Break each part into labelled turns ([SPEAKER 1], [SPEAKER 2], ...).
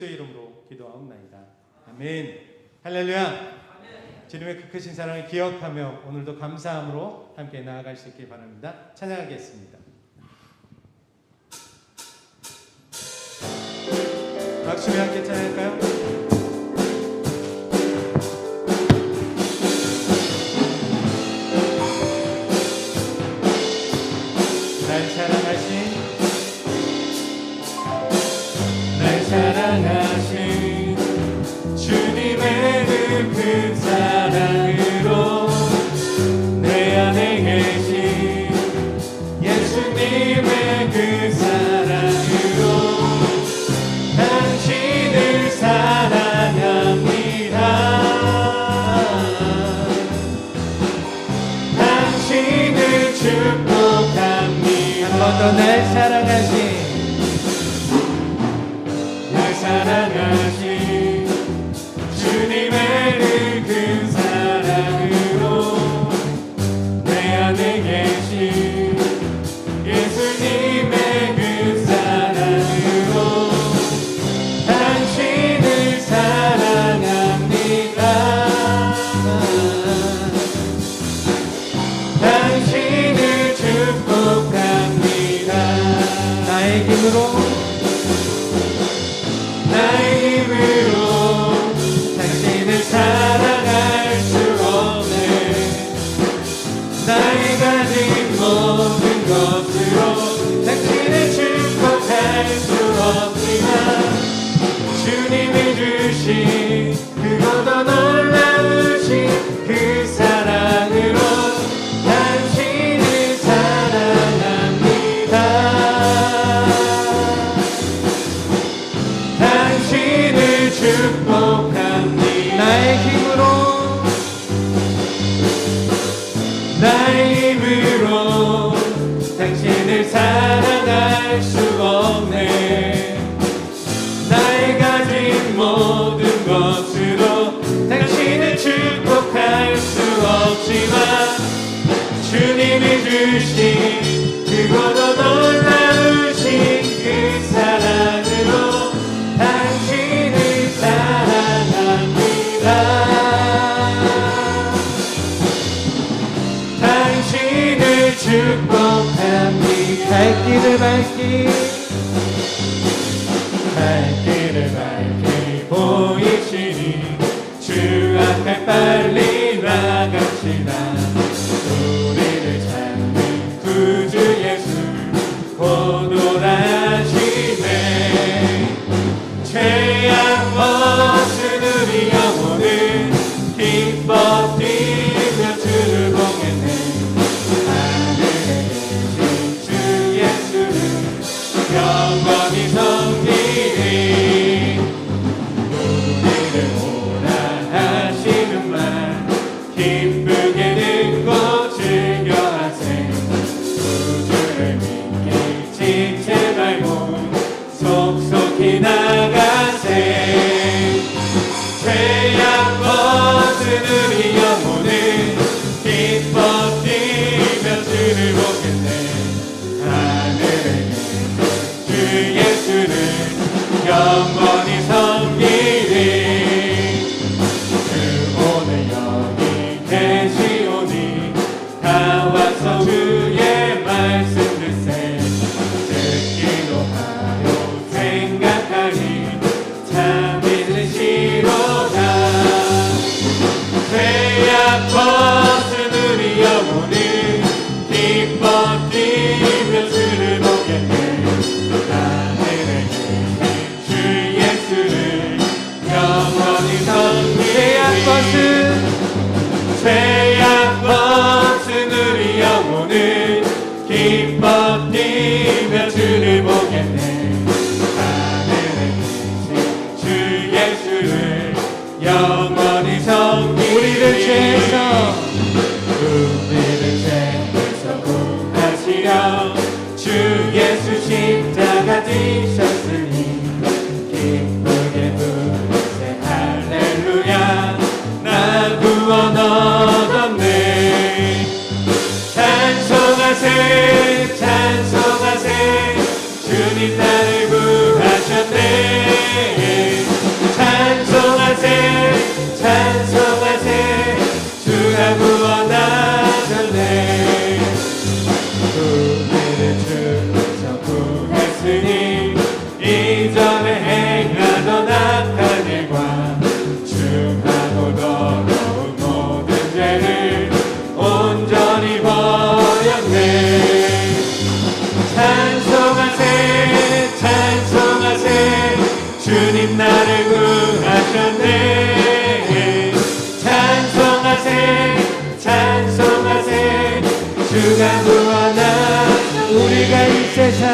[SPEAKER 1] 주의 이름으로 기도하옵나이다. 아멘. 할렐루야. 주님의 그 크신 사랑을 기억하며 오늘도 감사함으로 함께 나아갈 수 있길 바랍니다. 찬양하겠습니다. 박수에 함께 찬양할까요? 날 사랑하신 주님의 그 사랑으로 내 안에 계신 예수님의 그 사랑으로 당신을 사랑합니다. 당신을 축복합니다. 한 번 더 날 사랑하신 주님의 그 사랑으로 내 안에 계신 예수님의 그 사랑으로 당신을 사랑합니다. 당신을 축복합니다. 나의 힘으로 당신을 사랑할 수 없네. 나의 가진 모든 것으로 당신을 축복할 수 없지만 주님이 주신 그보다 놀라우신 그 사랑으로 당신을 사랑합니다. 축복합니다. 나의 힘으로 당신을 사랑할 수 없네. 나의 가진 모든 것으로 당신을 축복할 수 없지만 주님이 주신 그보다 놀라우신 그 사랑으로 당신을 사랑합니다. 당신을 축복합니다. 갈 길을 밝히 보이시니 주 앞에 빨리 나갑시다. 우리를 찾는 구주 예수 고도하시네. 죄악 벗은 우리 영혼은 기뻐 뛰며 주를 보겠네. 하늘에 계신 주 예수를 영원히 섬기리. 우리를 오라 하시는 말 기쁘게 듣고 즐겨하세. 구주를 믿기 지체 말고 속속히 나가세. 죄악 벗은 우리 영혼은 기뻐 뛰며 주를 보겠네. 하늘에 계신 주 예수를 영원히 섬기리. 주 오늘 여기 계시오니 다 와서 주의 말씀 듣세. 듣기도 하요 생각하니 참 믿으시로다. 죄악 벗은 우리 영혼은 기뻐 뛰며 주를 보겠네. 하늘에 계신 주 예수를 영원히 섬기리. 죄악 벗은 우리 영혼은 기뻐 뛰며 주를 보겠네. 하늘에 계신 주 예수를 영원히 섬기리. 우리를 죄에서 구하시려 주 예수 십자가 지셨으니 기쁘게 부르세 할렐루야. 나 구원 얻어 주님 나를 구하셨네. 찬송하세 찬송하세 주가 구원하. 우리가 이 세상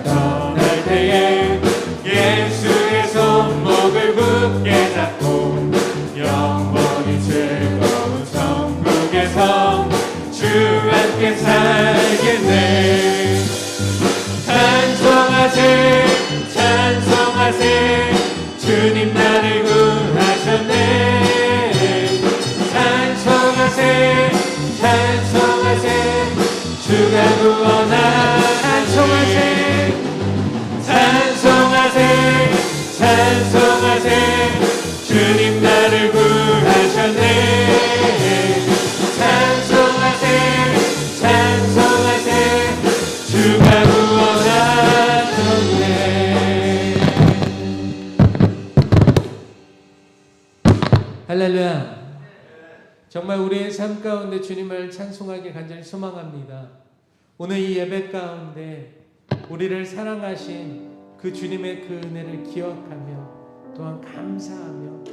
[SPEAKER 1] 떠날 때에 예수의 손목을 굳게 잡고 영원히 즐거운 천국에서 주 함께 살겠네. 찬송하세 찬송하세 주님 나를 구하셨네. 찬송하세 찬송하세 주가 구원하. 찬송하세 찬송하세 찬송하세 주님 나를 구하셨네. 찬송하세 찬송하세 주가 구원하셨네. 할렐루야. 정말 우리의 삶 가운데 주님을 찬송하기 간절히 소망합니다. 오늘 이 예배 가운데 우리를 사랑하신 그 주님의 그 은혜를 기억하며 또한 감사하며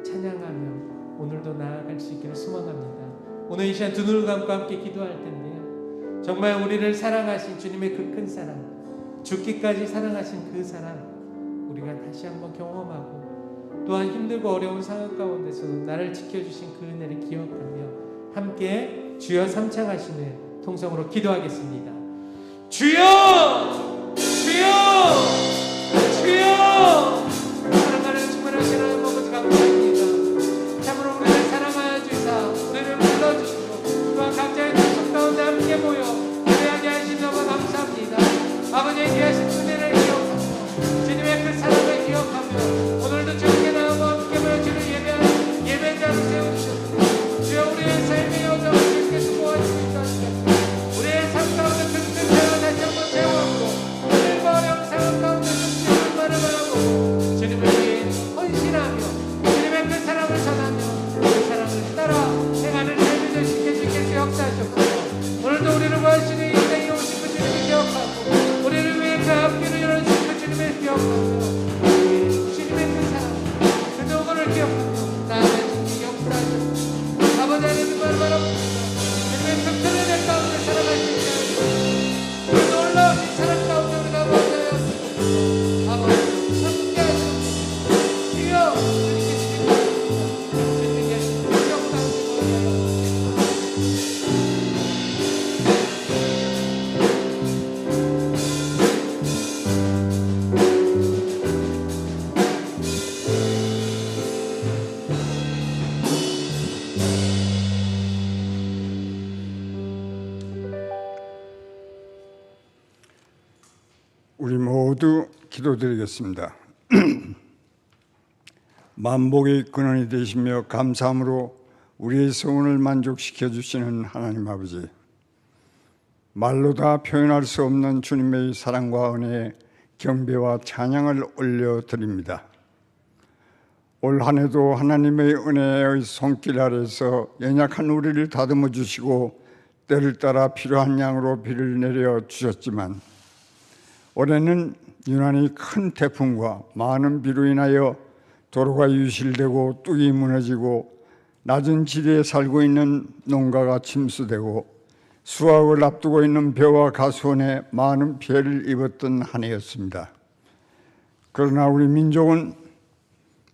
[SPEAKER 1] 찬양하며 오늘도 나아갈 수 있기를 소망합니다. 오늘 이 시간 두 눈을 감고 함께 기도할 텐데요, 정말 우리를 사랑하신 주님의 그 큰 사랑, 죽기까지 사랑하신 그 사랑 우리가 다시 한번 경험하고 또한 힘들고 어려운 상황 가운데서도 나를 지켜주신 그 은혜를 기억하며 함께 주여 삼창하시는 통성으로 기도하겠습니다. 주여! 주여! 주여! 사랑하는 충만하신 하나님 아버지 감사합니다. 참으로 우리를 사랑하여 주사 우리를 불러주시고 또한 각자의 뜻 가운데 함께 모여 예배하게 하신 너무 감사합니다. 아버지의 귀하신 은혜를 기억하며 주님의 그 사랑을 기억하며 오늘도 주님께 나와 함께 모여 주를 예배하는 예배자를 세워주셨습니다. 주여 우리의 삶의 여정을 주님께서 모아주시다 하시옵소서. 우리의 삶 가운데 큰 죄와 다시 한번 제어하고 힘과 어려운 상황 가운데서 주님을 바라보고 주님을 위해 헌신하며 주님의 그 사랑을 전하며 그 사랑을 따라 행하는 삶이 되시게 주께서 역사하셨고 오늘도 우리를 구하시는 이 땅에 오신 그 주님을 기억하고 우리를 위해 그 앞길을 열어주신 그 주님을 기억하며 주님의 그 사랑 그 누구를 기억하며 나아가신 이 역사하셨고 아버지 하나님 바라봅니다. 주님의 그 큰 은혜 가운데 살아갈 수 있게 하시고 그 놀라우신 사랑 가운데 우리가 만나야 하시고 아버지 함께 하시옵소서. 주여 주님께 주님께 주님께 역사하시고
[SPEAKER 2] 우리 모두 기도드리겠습니다. 만복의 근원이 되시며 감사함으로 우리의 소원을 만족시켜 주시는 하나님 아버지, 말로 다 표현할 수 없는 주님의 사랑과 은혜에 경배와 찬양을 올려드립니다. 올 한 해도 하나님의 은혜의 손길 아래서 연약한 우리를 다듬어 주시고 때를 따라 필요한 양으로 비를 내려 주셨지만 올해는 유난히 큰 태풍과 많은 비로 인하여 도로가 유실되고 뚝이 무너지고 낮은 지대에 살고 있는 농가가 침수되고 수확을 앞두고 있는 벼와 가수원에 많은 피해를 입었던 한 해였습니다. 그러나 우리 민족은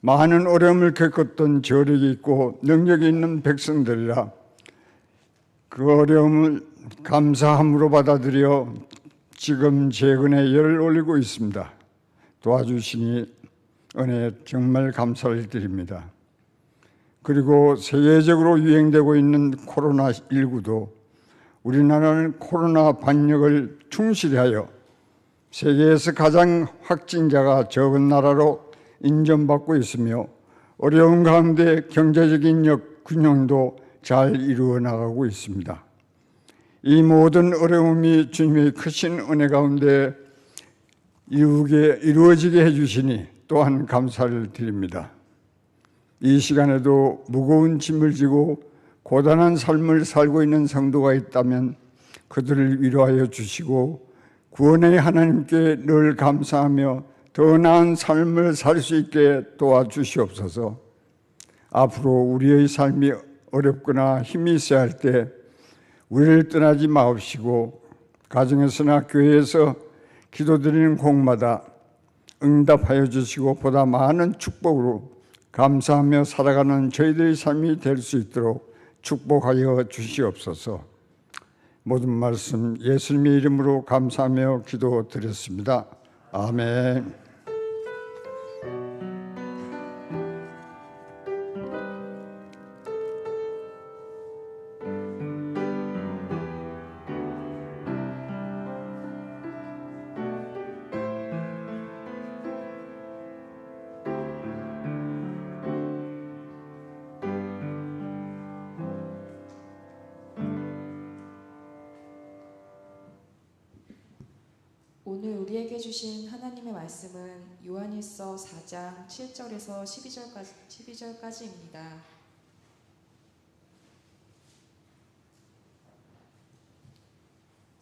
[SPEAKER 2] 많은 어려움을 겪었던 저력이 있고 능력이 있는 백성들이라 그 어려움을 감사함으로 받아들여 지금 재건에 열을 올리고 있습니다. 도와주시니 은혜에 정말 감사를 드립니다. 그리고 세계적으로 유행되고 있는 코로나19도 우리나라는 코로나 방역을 충실히 하여 세계에서 가장 확진자가 적은 나라로 인정받고 있으며 어려운 가운데 경제적인 균형도 잘 이루어 나가고 있습니다. 이 모든 어려움이 주님의 크신 은혜 가운데 이루어지게 해주시니 또한 감사를 드립니다. 이 시간에도 무거운 짐을 지고 고단한 삶을 살고 있는 성도가 있다면 그들을 위로하여 주시고 구원의 하나님께 늘 감사하며 더 나은 삶을 살 수 있게 도와주시옵소서. 앞으로 우리의 삶이 어렵거나 힘이 세할 때 우리를 떠나지 마옵시고 가정에서나 교회에서 기도드리는 곡마다 응답하여 주시고 보다 많은 축복으로 감사하며 살아가는 저희들의 삶이 될 수 있도록 축복하여 주시옵소서. 모든 말씀 예수님의 이름으로 감사하며 기도드렸습니다. 아멘.
[SPEAKER 3] 오늘 우리에게 주신 하나님의 말씀은 요한일서 4장 7절에서 12절까지입니다.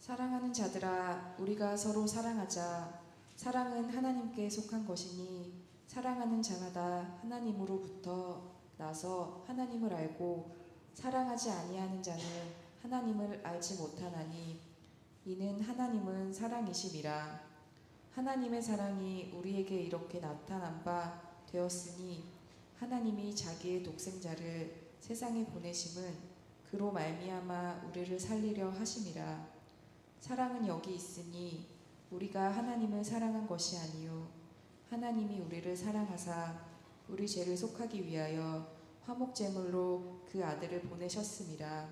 [SPEAKER 3] 사랑하는 자들아, 우리가 서로 사랑하자. 사랑은 하나님께 속한 것이니 사랑하는 자마다 하나님으로부터 나서 하나님을 알고 사랑하지 아니하는 자는 하나님을 알지 못하나니 이는 하나님은 사랑이심이라. 하나님의 사랑이 우리에게 이렇게 나타난 바 되었으니 하나님이 자기의 독생자를 세상에 보내심은 그로 말미암아 우리를 살리려 하심이라. 사랑은 여기 있으니 우리가 하나님을 사랑한 것이 아니요 하나님이 우리를 사랑하사 우리 죄를 속하기 위하여 화목제물로 그 아들을 보내셨음이라.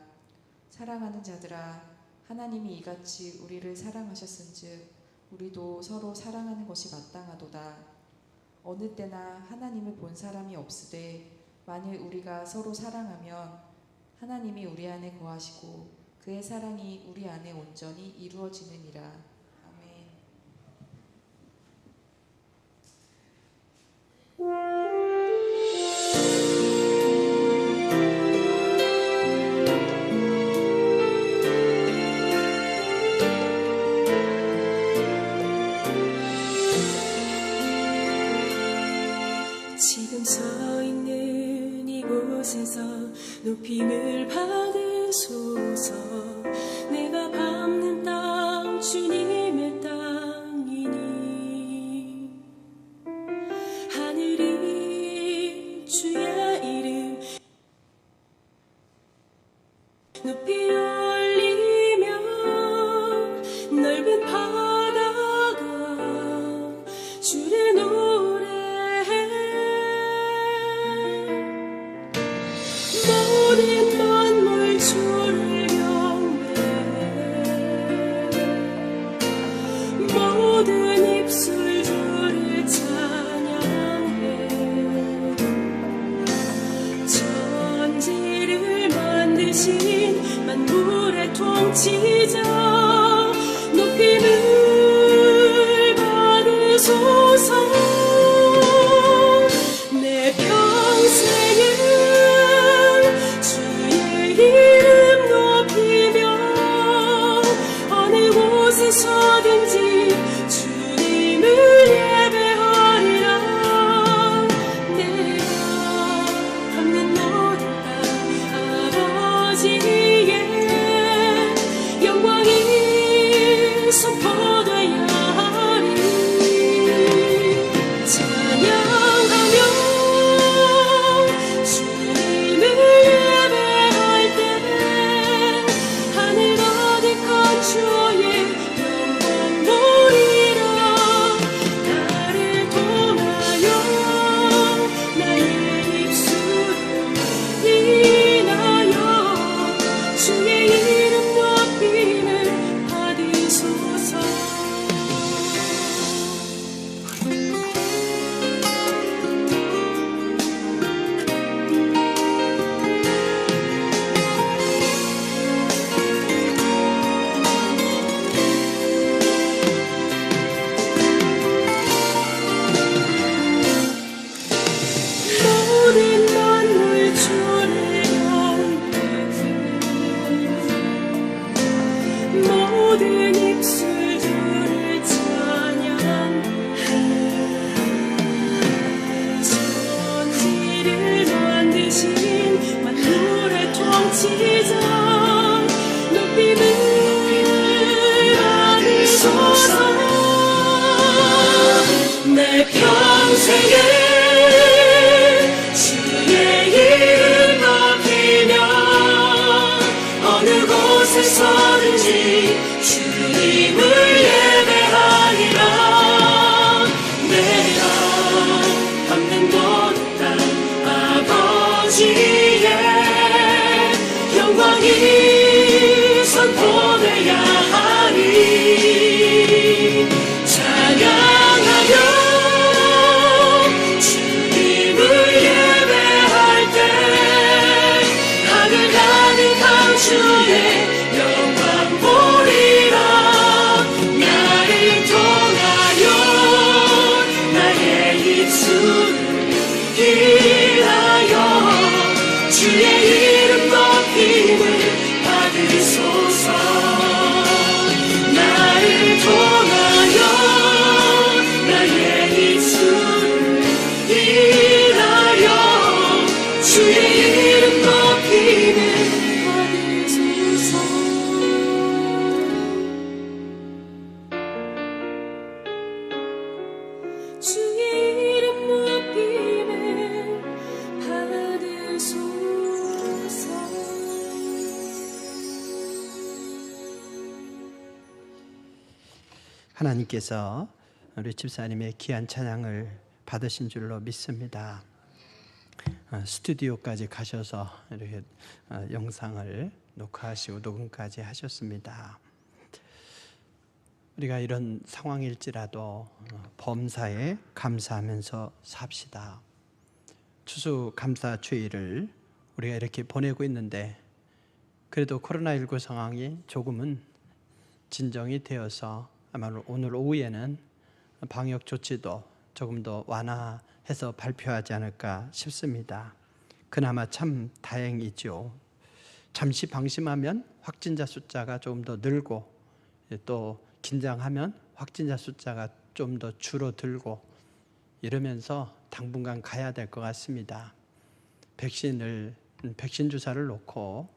[SPEAKER 3] 사랑하는 자들아, 하나님이 이같이 우리를 사랑하셨은즉 우리도 서로 사랑하는 것이 마땅하도다. 어느 때나 하나님을 본 사람이 없으되 만일 우리가 서로 사랑하면 하나님이 우리 안에 거하시고 그의 사랑이 우리 안에 온전히 이루어지느니라. 아멘.
[SPEAKER 4] 지금 서 있는 이곳에서 높임을 받으소서. 내가 밟는 땅 주님의 땅이니 하늘이 주의 이름 높이 올리며 넓은 바다가 주를 노래해. 모든 만물 주를 경배해. 모든 입술 주를 찬양해. 천지를 만드신 만물의 통치자 높임을 받으소서. 내 평생을 주의 이름 높이며 어느 곳에서든지 주님을 예배하리라. 내가 밟는 모든 땅 아버지의 영광이 선포되야 하리. 시작 높임을 받으소서. 내 평생에 주의 이름 높이며 어느 곳에서든지 주님을 예배하리라. 내가 밟는 곳간 아버지의 영광이 선포되어야 하리. 찬양하며 주님을 예배할 때 하늘 가득한 주의 영광 보리라. 나를 통하여 나의 입술을 일하여 주의 이름 높임을 받으소서. 나를 통하여 나의 입술을 일하여 주의 이름 높임을 받으소서. 주의 이름 높임을 받으소서.
[SPEAKER 5] 하나님께서 우리 집사님의 귀한 찬양을 받으신 줄로 믿습니다. 스튜디오까지 가셔서 이렇게 영상을 녹화하시고 녹음까지 하셨습니다. 우리가 이런 상황일지라도 범사에 감사하면서 삽시다. 추수감사주의를 우리가 이렇게 보내고 있는데 그래도 코로나19 상황이 조금은 진정이 되어서 아마 오늘 오후에는 방역 조치도 조금 더 완화해서 발표하지 않을까 싶습니다. 그나마 참 다행이죠. 잠시 방심하면 확진자 숫자가 조금 더 늘고 또 긴장하면 확진자 숫자가 좀 더 줄어들고 이러면서 당분간 가야 될 것 같습니다. 백신 주사를 놓고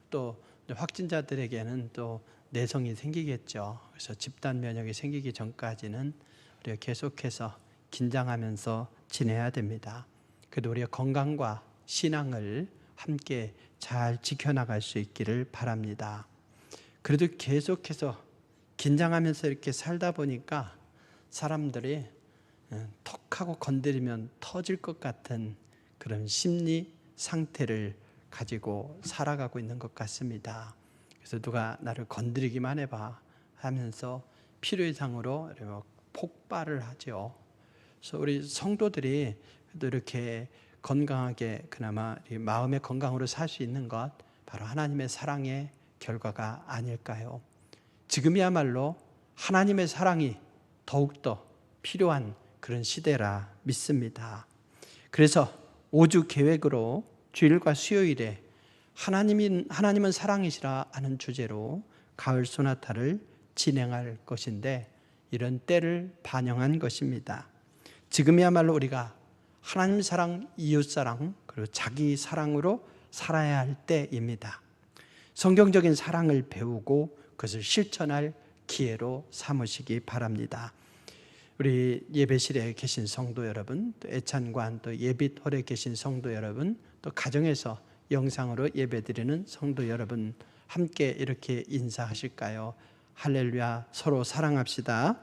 [SPEAKER 5] 또 확진자들에게는 또 내성이 생기겠죠. 그래서 집단 면역이 생기기 전까지는 우리가 계속해서 긴장하면서 지내야 됩니다. 그래도 우리가 건강과 신앙을 함께 잘 지켜나갈 수 있기를 바랍니다. 그래도 계속해서 긴장하면서 이렇게 살다 보니까 사람들이 턱하고 건드리면 터질 것 같은 그런 심리 상태를 가지고 살아가고 있는 것 같습니다. 그래서 누가 나를 건드리기만 해봐 하면서 필요 이상으로 폭발을 하죠. 그래서 우리 성도들이 이렇게 건강하게 그나마 마음의 건강으로 살 수 있는 것 바로 하나님의 사랑의 결과가 아닐까요? 지금이야말로 하나님의 사랑이 더욱더 필요한 그런 시대라 믿습니다. 그래서 5주 계획으로 주일과 수요일에 하나님은 사랑이시라 하는 주제로 가을 소나타를 진행할 것인데 이런 때를 반영한 것입니다. 지금이야말로 우리가 하나님 사랑, 이웃 사랑, 그리고 자기 사랑으로 살아야 할 때입니다. 성경적인 사랑을 배우고 그것을 실천할 기회로 삼으시기 바랍니다. 우리 예배실에 계신 성도 여러분, 또 애찬관, 또 예빗홀에 계신 성도 여러분, 또 가정에서 영상으로 예배드리는 성도 여러분 함께 이렇게 인사하실까요? 할렐루야, 서로 사랑합시다.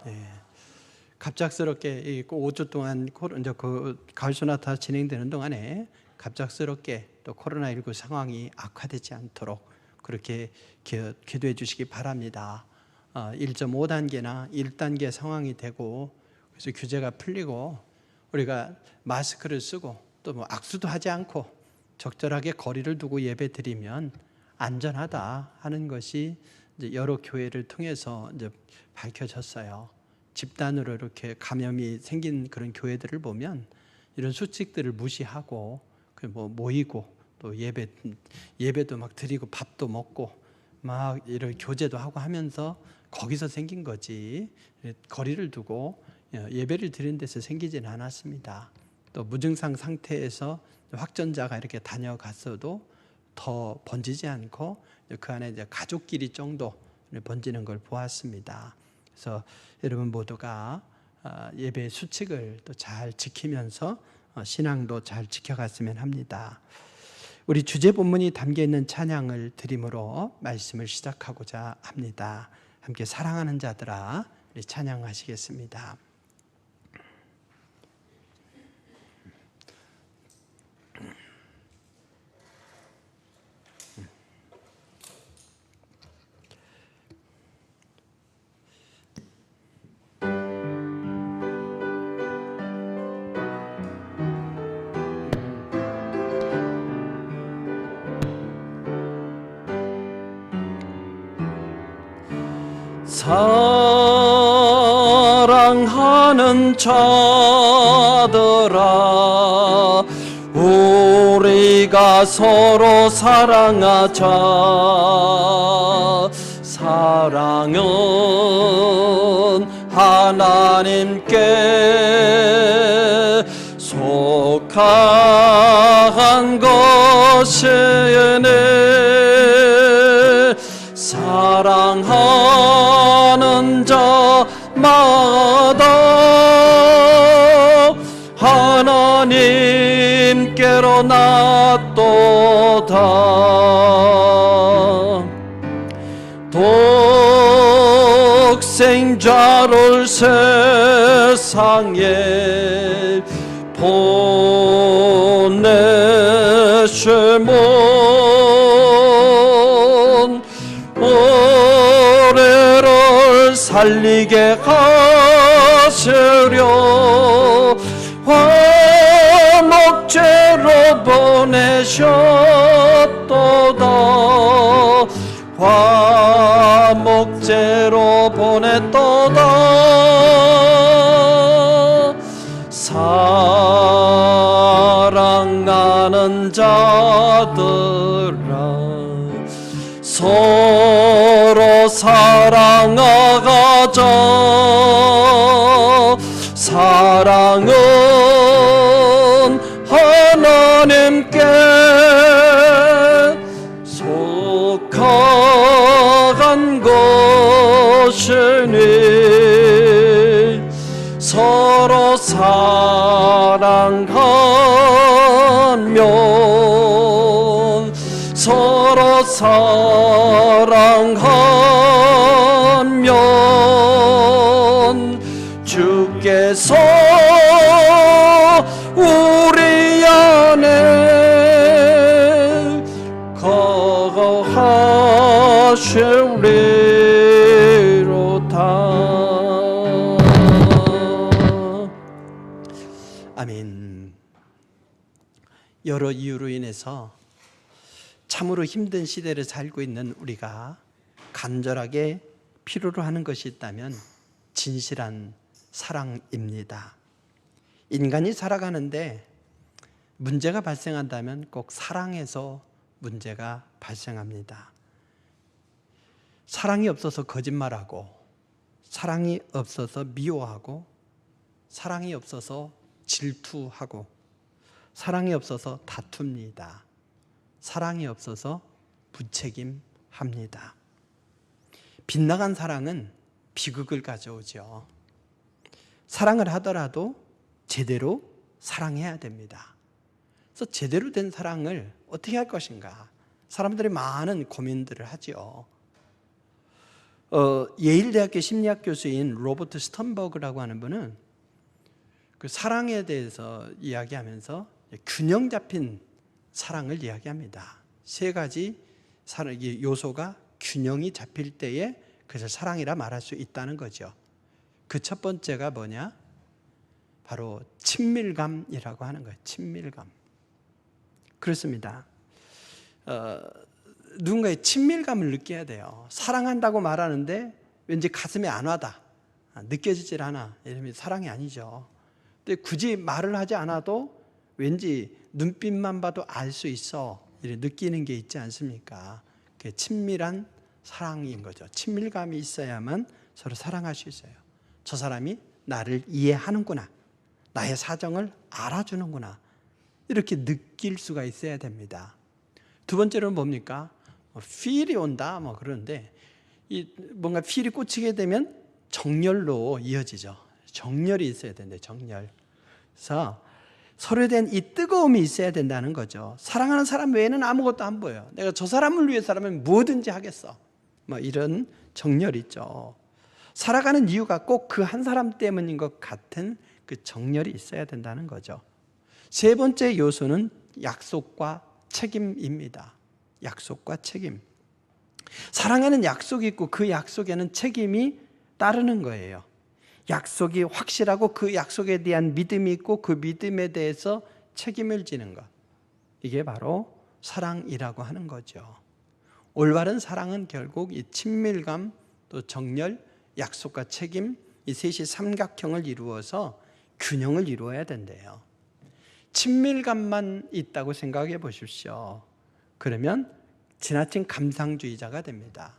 [SPEAKER 5] 네. 갑작스럽게 5주 동안 가을 소나타 진행되는 동안에 갑작스럽게 또 코로나19 상황이 악화되지 않도록 그렇게 기도해 주시기 바랍니다. 1.5단계나 1단계 상황이 되고 그래서 규제가 풀리고 우리가 마스크를 쓰고 또 뭐 악수도 하지 않고 적절하게 거리를 두고 예배 드리면 안전하다 하는 것이 이제 여러 교회를 통해서 이제 밝혀졌어요. 집단으로 이렇게 감염이 생긴 그런 교회들을 보면 이런 수칙들을 무시하고 뭐 모이고 또 예배도 막 드리고 밥도 먹고 막 이런 교제도 하고 하면서 거기서 생긴 거지 거리를 두고 예배를 드리는 데서 생기지는 않았습니다. 또 무증상 상태에서 확진자가 이렇게 다녀갔어도 더 번지지 않고 그 안에 이제 가족끼리 정도 번지는 걸 보았습니다. 그래서 여러분 모두가 예배 수칙을 또 잘 지키면서 신앙도 잘 지켜갔으면 합니다. 우리 주제 본문이 담겨 있는 찬양을 드림으로 말씀을 시작하고자 합니다. 함께 사랑하는 자들아 우리 찬양하시겠습니다.
[SPEAKER 6] 사랑하는 자들아 우리가 서로 사랑하자. 사랑은 하나님께 속한 것이니 사랑하는 자마다 하나님께로 낫도다. 독생자를 세상에 보내심은 우리를 살리게 하시려 화목제로 보내셨도다. 화목제로 보냈도다. 사랑하는 자들아 서로 사랑하자. 사랑은 하나님께 속한 것이니 서로 사랑하면 서로 사랑하면 주께서 우리 안에 거하시리로다.
[SPEAKER 5] 아멘. 여러 이유로 인해서 참으로 힘든 시대를 살고 있는 우리가 간절하게 필요로 하는 것이 있다면 진실한 사랑입니다. 인간이 살아가는데 문제가 발생한다면 꼭 사랑에서 문제가 발생합니다. 사랑이 없어서 거짓말하고, 사랑이 없어서 미워하고, 사랑이 없어서 질투하고, 사랑이 없어서 다툽니다. 사랑이 없어서 무책임합니다. 빗나간 사랑은 비극을 가져오죠. 사랑을 하더라도 제대로 사랑해야 됩니다. 그래서 제대로 된 사랑을 어떻게 할 것인가? 사람들이 많은 고민들을 하죠. 예일대학교 심리학 교수인 로버트 스턴버그라고 하는 분은 그 사랑에 대해서 이야기하면서 균형 잡힌 사랑을 이야기합니다. 세 가지 요소가 균형이 잡힐 때에 그것을 사랑이라 말할 수 있다는 거죠. 그 첫 번째가 뭐냐? 바로 친밀감이라고 하는 거예요. 친밀감. 그렇습니다. 누군가의 친밀감을 느껴야 돼요. 사랑한다고 말하는데 왠지 가슴에 안 와다, 느껴지질 않아, 이러면 사랑이 아니죠. 근데 굳이 말을 하지 않아도 왠지 눈빛만 봐도 알 수 있어, 이렇게 느끼는 게 있지 않습니까? 그게 친밀한 사랑인 거죠. 친밀감이 있어야만 서로 사랑할 수 있어요. 저 사람이 나를 이해하는구나, 나의 사정을 알아주는구나, 이렇게 느낄 수가 있어야 됩니다. 두 번째로는 뭡니까? feel이 온다 뭐 그러는데 이 뭔가 feel이 꽂히게 되면 정열로 이어지죠. 정열이 있어야 되는데 정열. 그래서 서로에 대한 이 뜨거움이 있어야 된다는 거죠. 사랑하는 사람 외에는 아무것도 안 보여. 내가 저 사람을 위해서라면 뭐든지 하겠어. 뭐 이런 정열이 있죠. 살아가는 이유가 꼭 그 한 사람 때문인 것 같은 그 정열이 있어야 된다는 거죠. 세 번째 요소는 약속과 책임입니다. 약속과 책임. 사랑에는 약속이 있고 그 약속에는 책임이 따르는 거예요. 약속이 확실하고 그 약속에 대한 믿음이 있고 그 믿음에 대해서 책임을 지는 것. 이게 바로 사랑이라고 하는 거죠. 올바른 사랑은 결국 이 친밀감, 또 정열, 약속과 책임, 이 셋이 삼각형을 이루어서 균형을 이루어야 된대요. 친밀감만 있다고 생각해 보십시오. 그러면 지나친 감상주의자가 됩니다.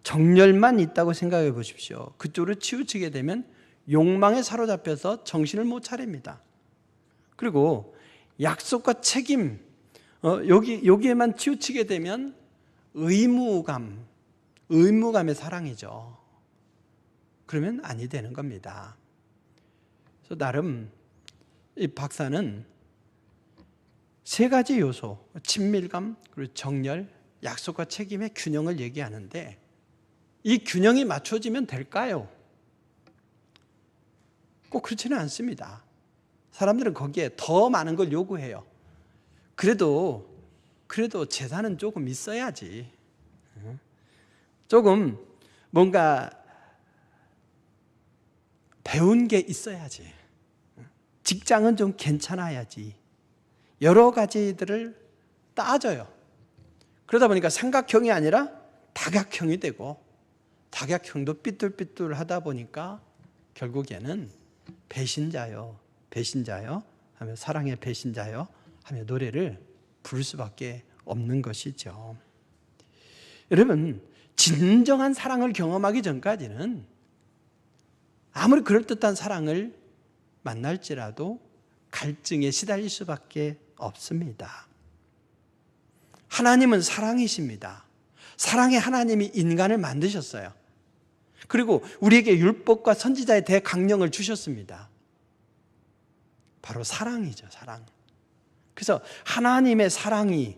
[SPEAKER 5] 정열만 있다고 생각해 보십시오. 그쪽으로 치우치게 되면 욕망에 사로잡혀서 정신을 못 차립니다. 그리고 약속과 책임, 여기에만 치우치게 되면 의무감의 사랑이죠. 그러면 아니 되는 겁니다. 그래서 나름 이 박사는 세 가지 요소, 친밀감, 그리고 정열, 약속과 책임의 균형을 얘기하는데 이 균형이 맞춰지면 될까요? 꼭 그렇지는 않습니다. 사람들은 거기에 더 많은 걸 요구해요. 그래도 재산은 조금 있어야지. 조금 뭔가 배운 게 있어야지. 직장은 좀 괜찮아야지. 여러 가지들을 따져요. 그러다 보니까 삼각형이 아니라 다각형이 되고 다각형도 삐뚤삐뚤하다 보니까 결국에는 배신자요 하며 사랑의 배신자요 하며 노래를 부를 수밖에 없는 것이죠. 여러분, 진정한 사랑을 경험하기 전까지는 아무리 그럴듯한 사랑을 만날지라도 갈증에 시달릴 수밖에 없습니다. 하나님은 사랑이십니다. 사랑의 하나님이 인간을 만드셨어요. 그리고 우리에게 율법과 선지자의 대강령을 주셨습니다. 바로 사랑이죠, 사랑. 그래서 하나님의 사랑이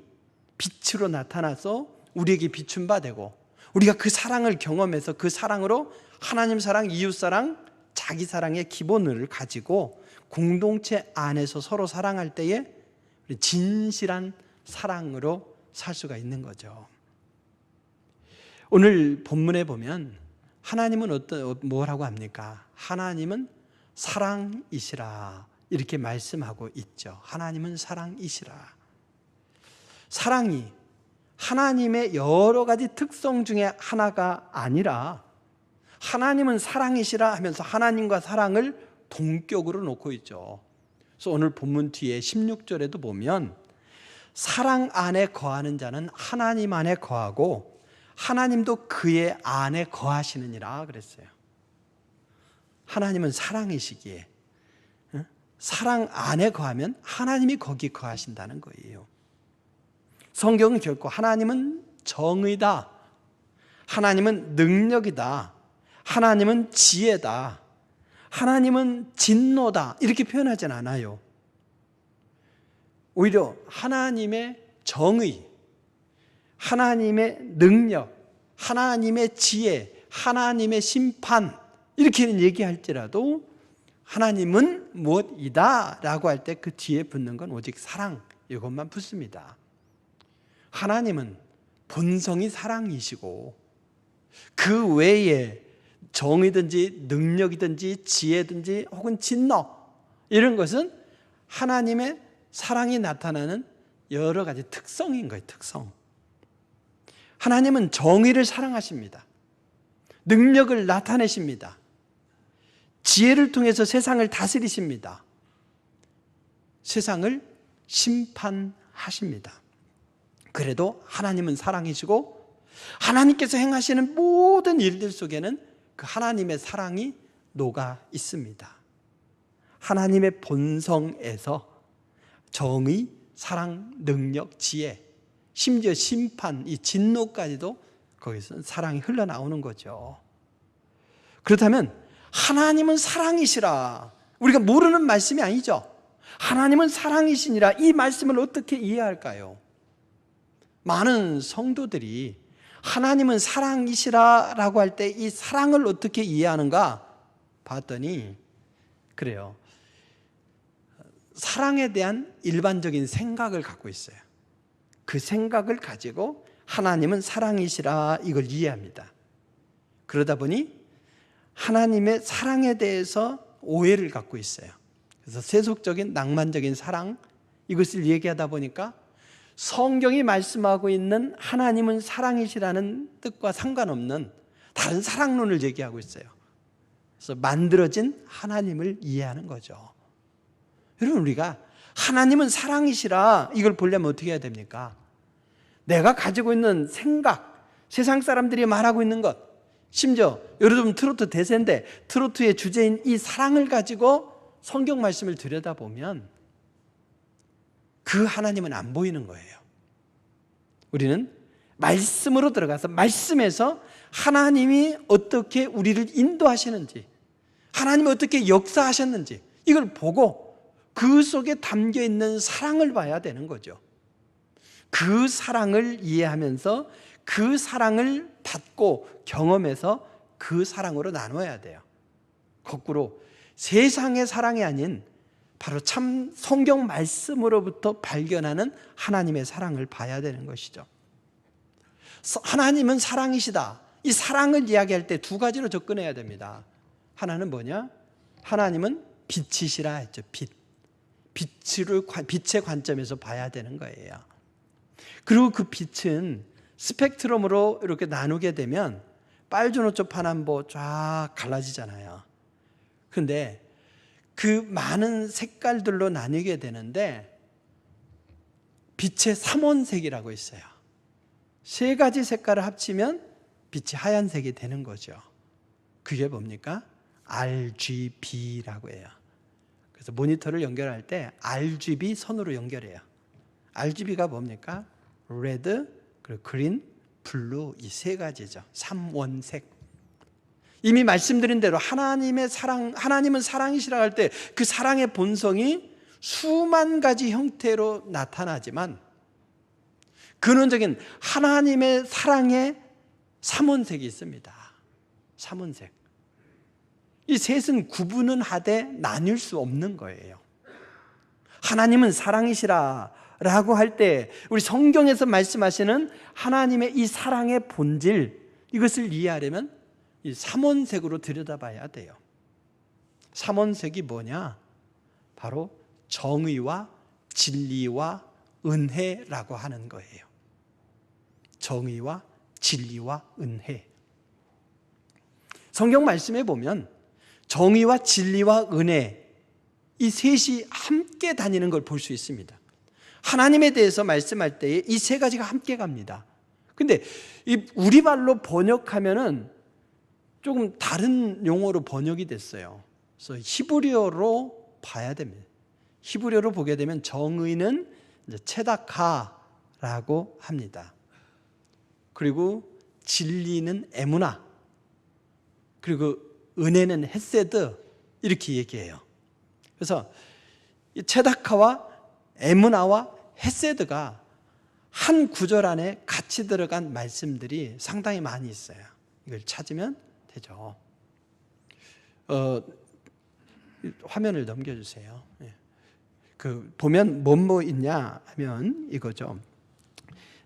[SPEAKER 5] 빛으로 나타나서 우리에게 비춘 바 되고 우리가 그 사랑을 경험해서 그 사랑으로 하나님 사랑, 이웃 사랑, 자기 사랑의 기본을 가지고 공동체 안에서 서로 사랑할 때에 진실한 사랑으로 살 수가 있는 거죠. 오늘 본문에 보면 하나님은 뭐라고 합니까? 하나님은 사랑이시라 이렇게 말씀하고 있죠. 하나님은 사랑이시라. 사랑이 하나님의 여러 가지 특성 중에 하나가 아니라 하나님은 사랑이시라 하면서 하나님과 사랑을 동격으로 놓고 있죠. 그래서 오늘 본문 뒤에 16절에도 보면 사랑 안에 거하는 자는 하나님 안에 거하고 하나님도 그의 안에 거하시느니라 그랬어요. 하나님은 사랑이시기에 사랑 안에 거하면 하나님이 거기 거하신다는 거예요. 성경은 결코 하나님은 정의다, 하나님은 능력이다, 하나님은 지혜다, 하나님은 진노다 이렇게 표현하진 않아요. 오히려 하나님의 정의, 하나님의 능력, 하나님의 지혜, 하나님의 심판 이렇게는 얘기할지라도 하나님은 무엇이다 라고 할 때 그 뒤에 붙는 건 오직 사랑 이것만 붙습니다. 하나님은 본성이 사랑이시고 그 외에 정의든지 능력이든지 지혜든지 혹은 진노 이런 것은 하나님의 사랑이 나타나는 여러 가지 특성인 거예요. 특성. 하나님은 정의를 사랑하십니다. 능력을 나타내십니다. 지혜를 통해서 세상을 다스리십니다. 세상을 심판하십니다. 그래도 하나님은 사랑이시고 하나님께서 행하시는 모든 일들 속에는 그 하나님의 사랑이 녹아 있습니다. 하나님의 본성에서 정의, 사랑, 능력, 지혜, 심지어 심판, 이 진노까지도 거기서 사랑이 흘러나오는 거죠. 그렇다면 하나님은 사랑이시라, 우리가 모르는 말씀이 아니죠. 하나님은 사랑이시니라, 이 말씀을 어떻게 이해할까요? 많은 성도들이 하나님은 사랑이시라 라고 할 때 이 사랑을 어떻게 이해하는가 봤더니 그래요. 사랑에 대한 일반적인 생각을 갖고 있어요. 그 생각을 가지고 하나님은 사랑이시라 이걸 이해합니다. 그러다 보니 하나님의 사랑에 대해서 오해를 갖고 있어요. 그래서 세속적인 낭만적인 사랑, 이것을 얘기하다 보니까 성경이 말씀하고 있는 하나님은 사랑이시라는 뜻과 상관없는 다른 사랑론을 얘기하고 있어요. 그래서 만들어진 하나님을 이해하는 거죠. 여러분, 우리가 하나님은 사랑이시라 이걸 보려면 어떻게 해야 됩니까? 내가 가지고 있는 생각, 세상 사람들이 말하고 있는 것, 심지어 요즘 트로트 대세인데 트로트의 주제인 이 사랑을 가지고 성경 말씀을 들여다보면 그 하나님은 안 보이는 거예요. 우리는 말씀으로 들어가서 말씀에서 하나님이 어떻게 우리를 인도하시는지, 하나님이 어떻게 역사하셨는지 이걸 보고 그 속에 담겨있는 사랑을 봐야 되는 거죠. 그 사랑을 이해하면서 그 사랑을 받고 경험해서 그 사랑으로 나눠야 돼요. 거꾸로 세상의 사랑이 아닌 바로 참 성경 말씀으로부터 발견하는 하나님의 사랑을 봐야 되는 것이죠. 하나님은 사랑이시다. 이 사랑을 이야기할 때 두 가지로 접근해야 됩니다. 하나는 뭐냐? 하나님은 빛이시라 했죠. 빛의 관점에서 봐야 되는 거예요. 그리고 그 빛은 스펙트럼으로 이렇게 나누게 되면 빨주노초 파남보 쫙 갈라지잖아요. 그런데 그 많은 색깔들로 나뉘게 되는데 빛의 삼원색이라고 있어요. 세 가지 색깔을 합치면 빛이 하얀색이 되는 거죠. 그게 뭡니까? RGB라고 해요. 그래서 모니터를 연결할 때 RGB 선으로 연결해요. RGB가 뭡니까? 레드, 그리고 그린, 블루, 이 세 가지죠. 삼원색. 이미 말씀드린 대로 하나님의 사랑, 하나님은 사랑이시라 할 때 그 사랑의 본성이 수만 가지 형태로 나타나지만 근원적인 하나님의 사랑의 삼원색이 있습니다. 삼원색. 이 셋은 구분은 하되 나뉠 수 없는 거예요. 하나님은 사랑이시라 라고 할 때 우리 성경에서 말씀하시는 하나님의 이 사랑의 본질, 이것을 이해하려면 이 삼원색으로 들여다봐야 돼요. 삼원색이 뭐냐? 바로 정의와 진리와 은혜라고 하는 거예요. 정의와 진리와 은혜. 성경 말씀에 보면 정의와 진리와 은혜, 이 셋이 함께 다니는 걸 볼 수 있습니다. 하나님에 대해서 말씀할 때에 이 세 가지가 함께 갑니다. 근데 이 우리말로 번역하면은 조금 다른 용어로 번역이 됐어요. 그래서 히브리어로 봐야 됩니다. 히브리어로 보게 되면 정의는 이제 체다카라고 합니다. 그리고 진리는 에무나, 그리고 은혜는 헤세드, 이렇게 얘기해요. 그래서 이 체다카와 에무나와 헤세드가 한 구절 안에 같이 들어간 말씀들이 상당히 많이 있어요. 이걸 찾으면 되죠. 화면을 넘겨주세요. 보면 뭐 있냐 하면 이거죠.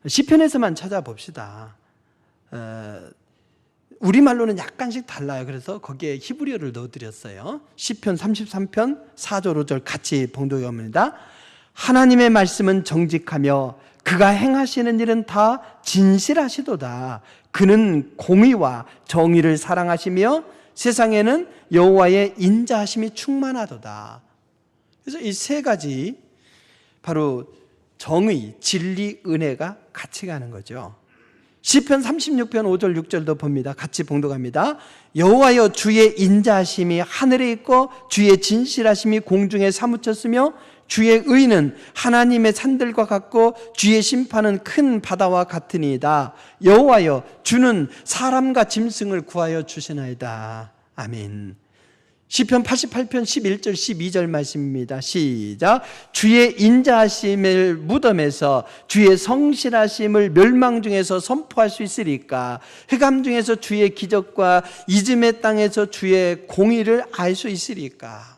[SPEAKER 5] 시편에서만 찾아봅시다. 우리말로는 약간씩 달라요. 그래서 거기에 히브리어를 넣어드렸어요. 시편 33편 4절 5절 같이 봉독합니다. 하나님의 말씀은 정직하며 그가 행하시는 일은 다 진실하시도다. 그는 공의와 정의를 사랑하시며 세상에는 여호와의 인자하심이 충만하도다. 그래서 이 세 가지, 바로 정의, 진리, 은혜가 같이 가는 거죠. 시편 36편 5절 6절도 봅니다. 같이 봉독합니다. 여호와여, 주의 인자하심이 하늘에 있고 주의 진실하심이 공중에 사무쳤으며 주의 의는 하나님의 산들과 같고 주의 심판은 큰 바다와 같으니이다. 여호와여, 주는 사람과 짐승을 구하여 주시나이다. 아멘. 시편 88편 11절 12절 말씀입니다. 시작. 주의 인자하심을 무덤에서 주의 성실하심을 멸망 중에서 선포할 수 있으리까? 흑암 중에서 주의 기적과 이즘의 땅에서 주의 공의를 알 수 있으리까?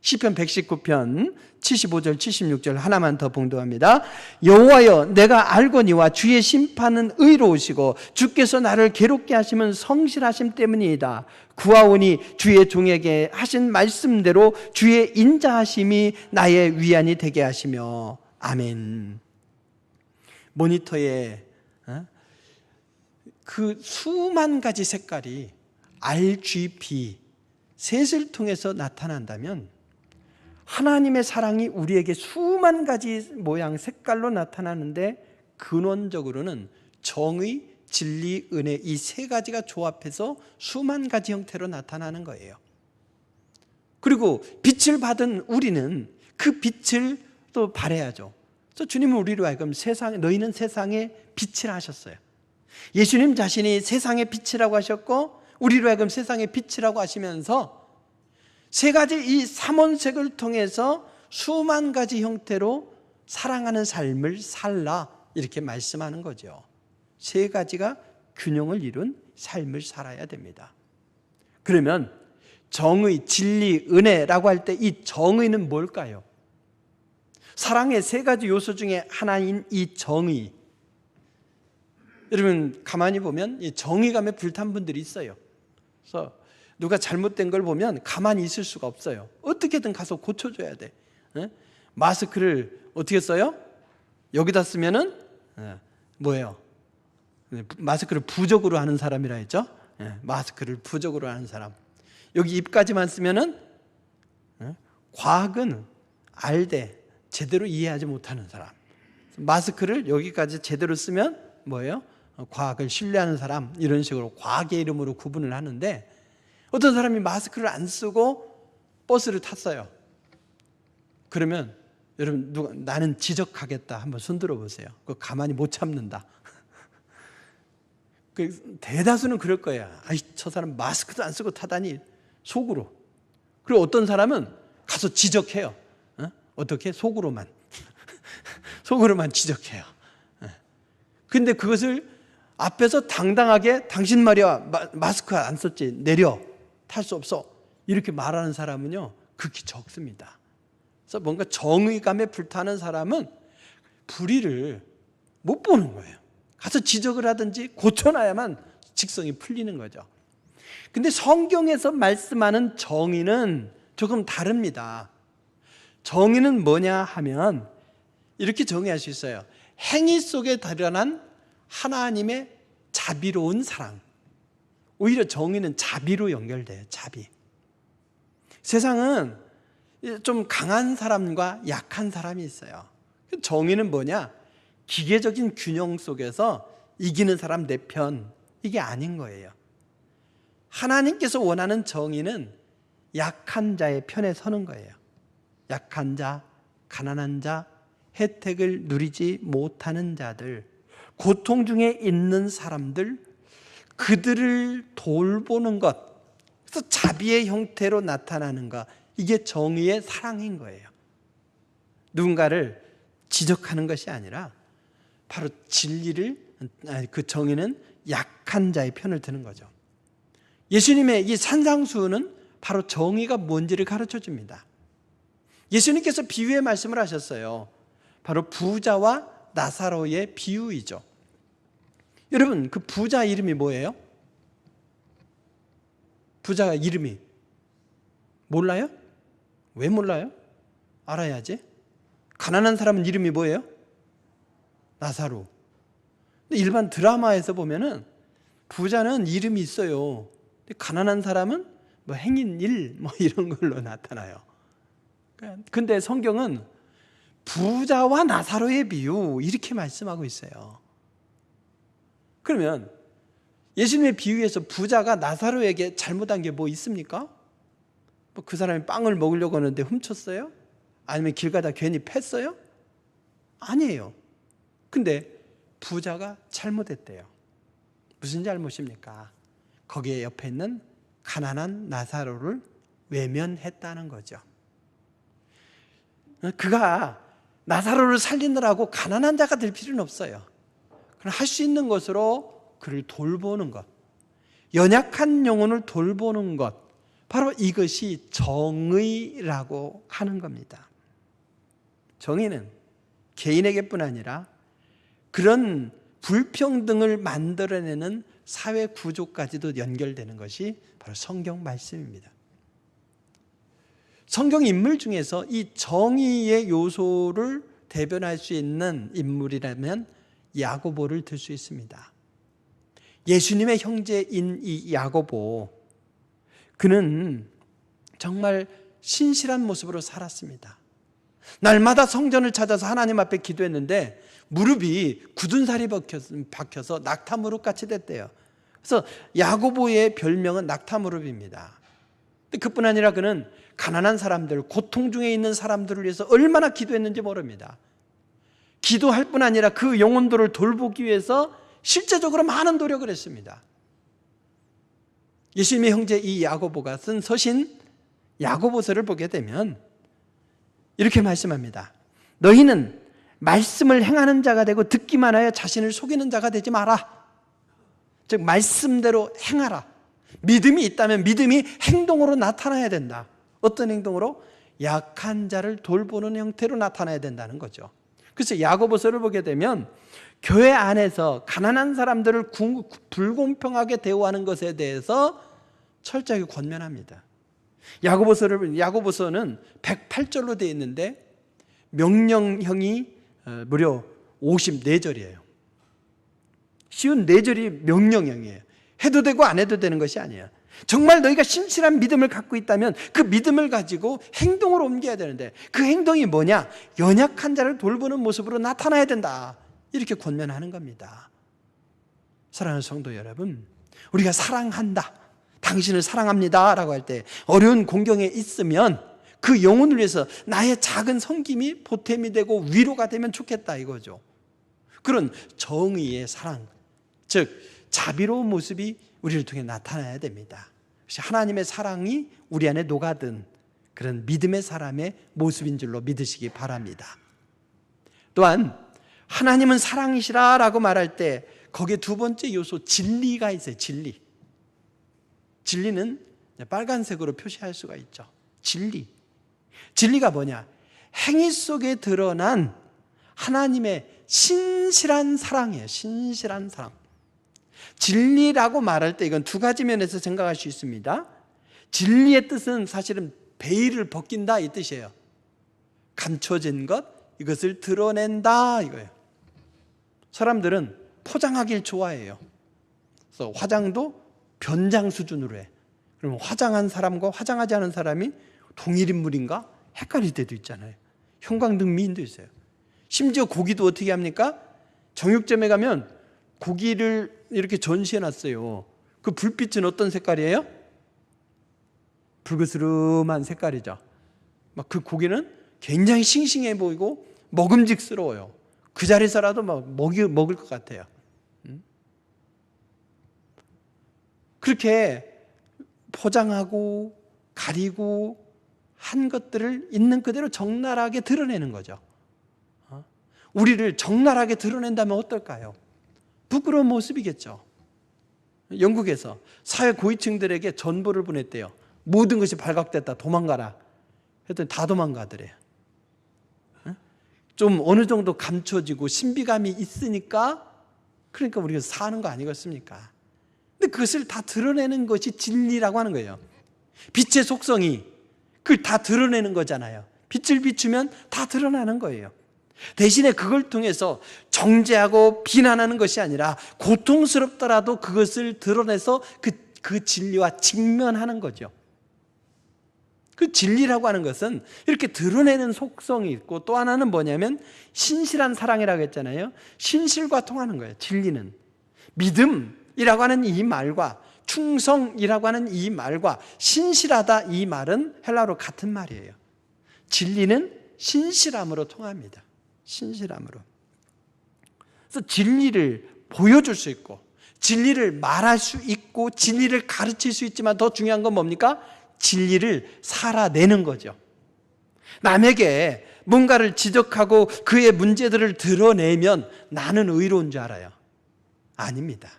[SPEAKER 5] 시편 119편 75절 76절 하나만 더 봉독합니다. 여호와여, 내가 알거니와 주의 심판은 의로우시고 주께서 나를 괴롭게 하시면 성실하심 때문이다. 구하오니 주의 종에게 하신 말씀대로 주의 인자하심이 나의 위안이 되게 하시며. 아멘. 모니터에 그 수만 가지 색깔이 RGB 셋을 통해서 나타난다면 하나님의 사랑이 우리에게 수만 가지 모양 색깔로 나타나는데 근원적으로는 정의, 진리, 은혜 이 세 가지가 조합해서 수만 가지 형태로 나타나는 거예요. 그리고 빛을 받은 우리는 그 빛을 또 발해야죠. 그래서 주님은 우리로 하여금 너희는 세상의 빛이라 하셨어요. 예수님 자신이 세상의 빛이라고 하셨고 우리로 하여금 세상의 빛이라고 하시면서 세 가지 이 삼원색을 통해서 수만 가지 형태로 사랑하는 삶을 살라 이렇게 말씀하는 거죠. 세 가지가 균형을 이룬 삶을 살아야 됩니다. 그러면 정의, 진리, 은혜라고 할 때 이 정의는 뭘까요? 사랑의 세 가지 요소 중에 하나인 이 정의. 여러분 가만히 보면 이 정의감에 불탄 분들이 있어요. 그래서 누가 잘못된 걸 보면 가만히 있을 수가 없어요. 어떻게든 가서 고쳐줘야 돼. 마스크를 어떻게 써요? 여기다 쓰면은 뭐예요? 마스크를 부적으로 하는 사람이라 했죠. 마스크를 부적으로 하는 사람. 여기 입까지만 쓰면은 과학은 알되 제대로 이해하지 못하는 사람. 마스크를 여기까지 제대로 쓰면 뭐예요? 과학을 신뢰하는 사람. 이런 식으로 과학의 이름으로 구분을 하는데 어떤 사람이 마스크를 안 쓰고 버스를 탔어요. 그러면 여러분 나는 지적하겠다 한번 손 들어보세요. 그거 가만히 못 참는다. 대다수는 그럴 거예요. 아이, 저 사람 마스크도 안 쓰고 타다니 속으로. 그리고 어떤 사람은 가서 지적해요. 어떻게? 속으로만. 속으로만 지적해요. 근데 그것을 앞에서 당당하게 당신 말이야 마스크 안 썼지 내려 탈 수 없어 이렇게 말하는 사람은요 극히 적습니다. 그래서 뭔가 정의감에 불타는 사람은 불의를 못 보는 거예요. 가서 지적을 하든지 고쳐놔야만 직성이 풀리는 거죠. 근데 성경에서 말씀하는 정의는 조금 다릅니다. 정의는 뭐냐 하면 이렇게 정의할 수 있어요. 행위 속에 드러난 하나님의 자비로운 사랑. 오히려 정의는 자비로 연결돼요. 자비. 세상은 좀 강한 사람과 약한 사람이 있어요. 정의는 뭐냐? 기계적인 균형 속에서 이기는 사람 내 편, 이게 아닌 거예요. 하나님께서 원하는 정의는 약한 자의 편에 서는 거예요. 약한 자, 가난한 자, 혜택을 누리지 못하는 자들, 고통 중에 있는 사람들, 그들을 돌보는 것, 그래서 자비의 형태로 나타나는 것, 이게 정의의 사랑인 거예요. 누군가를 지적하는 것이 아니라 바로 진리를, 그 정의는 약한 자의 편을 드는 거죠. 예수님의 이 산상수훈은 바로 정의가 뭔지를 가르쳐 줍니다. 예수님께서 비유의 말씀을 하셨어요. 바로 부자와 나사로의 비유이죠. 여러분 그 부자 이름이 뭐예요? 부자가 이름이 몰라요? 왜 몰라요? 알아야지. 가난한 사람은 이름이 뭐예요? 나사로. 근데 일반 드라마에서 보면은 부자는 이름이 있어요. 근데 가난한 사람은 뭐 행인 일 뭐 이런 걸로 나타나요. 근데 성경은 부자와 나사로의 비유 이렇게 말씀하고 있어요. 그러면 예수님의 비유에서 부자가 나사로에게 잘못한 게 뭐 있습니까? 뭐 그 사람이 빵을 먹으려고 하는데 훔쳤어요? 아니면 길 가다 괜히 팼어요? 아니에요. 근데 부자가 잘못했대요. 무슨 잘못입니까? 거기에 옆에 있는 가난한 나사로를 외면했다는 거죠. 그가 나사로를 살리느라고 가난한 자가 될 필요는 없어요. 그럼 할 수 있는 것으로 그를 돌보는 것, 연약한 영혼을 돌보는 것, 바로 이것이 정의라고 하는 겁니다. 정의는 개인에게뿐 아니라 그런 불평등을 만들어내는 사회 구조까지도 연결되는 것이 바로 성경 말씀입니다. 성경 인물 중에서 이 정의의 요소를 대변할 수 있는 인물이라면 야고보를 들 수 있습니다. 예수님의 형제인 이 야고보, 그는 정말 신실한 모습으로 살았습니다. 날마다 성전을 찾아서 하나님 앞에 기도했는데 무릎이 굳은 살이 박혀서 낙타무릎 같이 됐대요. 그래서 야고보의 별명은 낙타무릎입니다. 그뿐 아니라 그는 가난한 사람들, 고통 중에 있는 사람들을 위해서 얼마나 기도했는지 모릅니다. 기도할 뿐 아니라 그 영혼들을 돌보기 위해서 실제적으로 많은 노력을 했습니다. 예수님의 형제 이 야고보가 쓴 서신 야고보서를 보게 되면 이렇게 말씀합니다. 너희는 말씀을 행하는 자가 되고 듣기만 하여 자신을 속이는 자가 되지 마라. 즉 말씀대로 행하라. 믿음이 있다면 믿음이 행동으로 나타나야 된다. 어떤 행동으로? 약한 자를 돌보는 형태로 나타나야 된다는 거죠. 그래서 야고보서를 보게 되면 교회 안에서 가난한 사람들을 불공평하게 대우하는 것에 대해서 철저하게 권면합니다. 야고보서는 108절로 되어 있는데 명령형이 무려 54절이에요. 쉬운 4절이 명령형이에요. 해도 되고 안 해도 되는 것이 아니에요. 정말 너희가 신실한 믿음을 갖고 있다면 그 믿음을 가지고 행동으로 옮겨야 되는데 그 행동이 뭐냐? 연약한 자를 돌보는 모습으로 나타나야 된다. 이렇게 권면하는 겁니다. 사랑하는 성도 여러분, 우리가 사랑한다, 당신을 사랑합니다 라고 할 때 어려운 공경에 있으면 그 영혼을 위해서 나의 작은 섬김이 보탬이 되고 위로가 되면 좋겠다 이거죠. 그런 정의의 사랑, 즉 자비로운 모습이 우리를 통해 나타나야 됩니다. 하나님의 사랑이 우리 안에 녹아든 그런 믿음의 사람의 모습인 줄로 믿으시기 바랍니다. 또한 하나님은 사랑이시라 라고 말할 때 거기에 두 번째 요소 진리가 있어요. 진리는 빨간색으로 표시할 수가 있죠. 진리가 뭐냐? 행위 속에 드러난 하나님의 신실한 사랑이에요. 신실한 사랑. 진리라고 말할 때 이건 두 가지 면에서 생각할 수 있습니다. 진리의 뜻은 사실은 베일을 벗긴다 이 뜻이에요. 감춰진 것, 이것을 드러낸다 이거예요. 사람들은 포장하길 좋아해요. 그래서 화장도 변장 수준으로 해. 그러면 화장한 사람과 화장하지 않은 사람이 동일 인물인가? 헷갈릴 때도 있잖아요. 형광등 미인도 있어요. 심지어 고기도 어떻게 합니까? 정육점에 가면 고기를 이렇게 전시해 놨어요. 그 불빛은 어떤 색깔이에요? 붉으스름한 색깔이죠. 막 그 고기는 굉장히 싱싱해 보이고 먹음직스러워요. 그 자리에서라도 막 먹을 것 같아요. 그렇게 포장하고 가리고 한 것들을 있는 그대로 적나라하게 드러내는 거죠. 우리를 적나라하게 드러낸다면 어떨까요? 부끄러운 모습이겠죠. 영국에서 사회 고위층들에게 전보를 보냈대요. 모든 것이 발각됐다, 도망가라 했더니 다 도망가더래요. 좀 어느 정도 감춰지고 신비감이 있으니까, 그러니까 우리가 사는 거 아니겠습니까? 근데 그것을 다 드러내는 것이 진리라고 하는 거예요. 빛의 속성이 그걸 다 드러내는 거잖아요. 빛을 비추면 다 드러나는 거예요. 대신에 그걸 통해서 정죄하고 비난하는 것이 아니라 고통스럽더라도 그것을 드러내서 그 진리와 직면하는 거죠. 그 진리라고 하는 것은 이렇게 드러내는 속성이 있고, 또 하나는 뭐냐면 신실한 사랑이라고 했잖아요. 신실과 통하는 거예요. 진리는 믿음이라고 하는 이 말과 충성이라고 하는 이 말과 신실하다 이 말은 헬라어로 같은 말이에요. 진리는 신실함으로 통합니다. 신실함으로. 그래서 진리를 보여줄 수 있고 진리를 말할 수 있고 진리를 가르칠 수 있지만 더 중요한 건 뭡니까? 진리를 살아내는 거죠. 남에게 뭔가를 지적하고 그의 문제들을 드러내면 나는 의로운 줄 알아요. 아닙니다.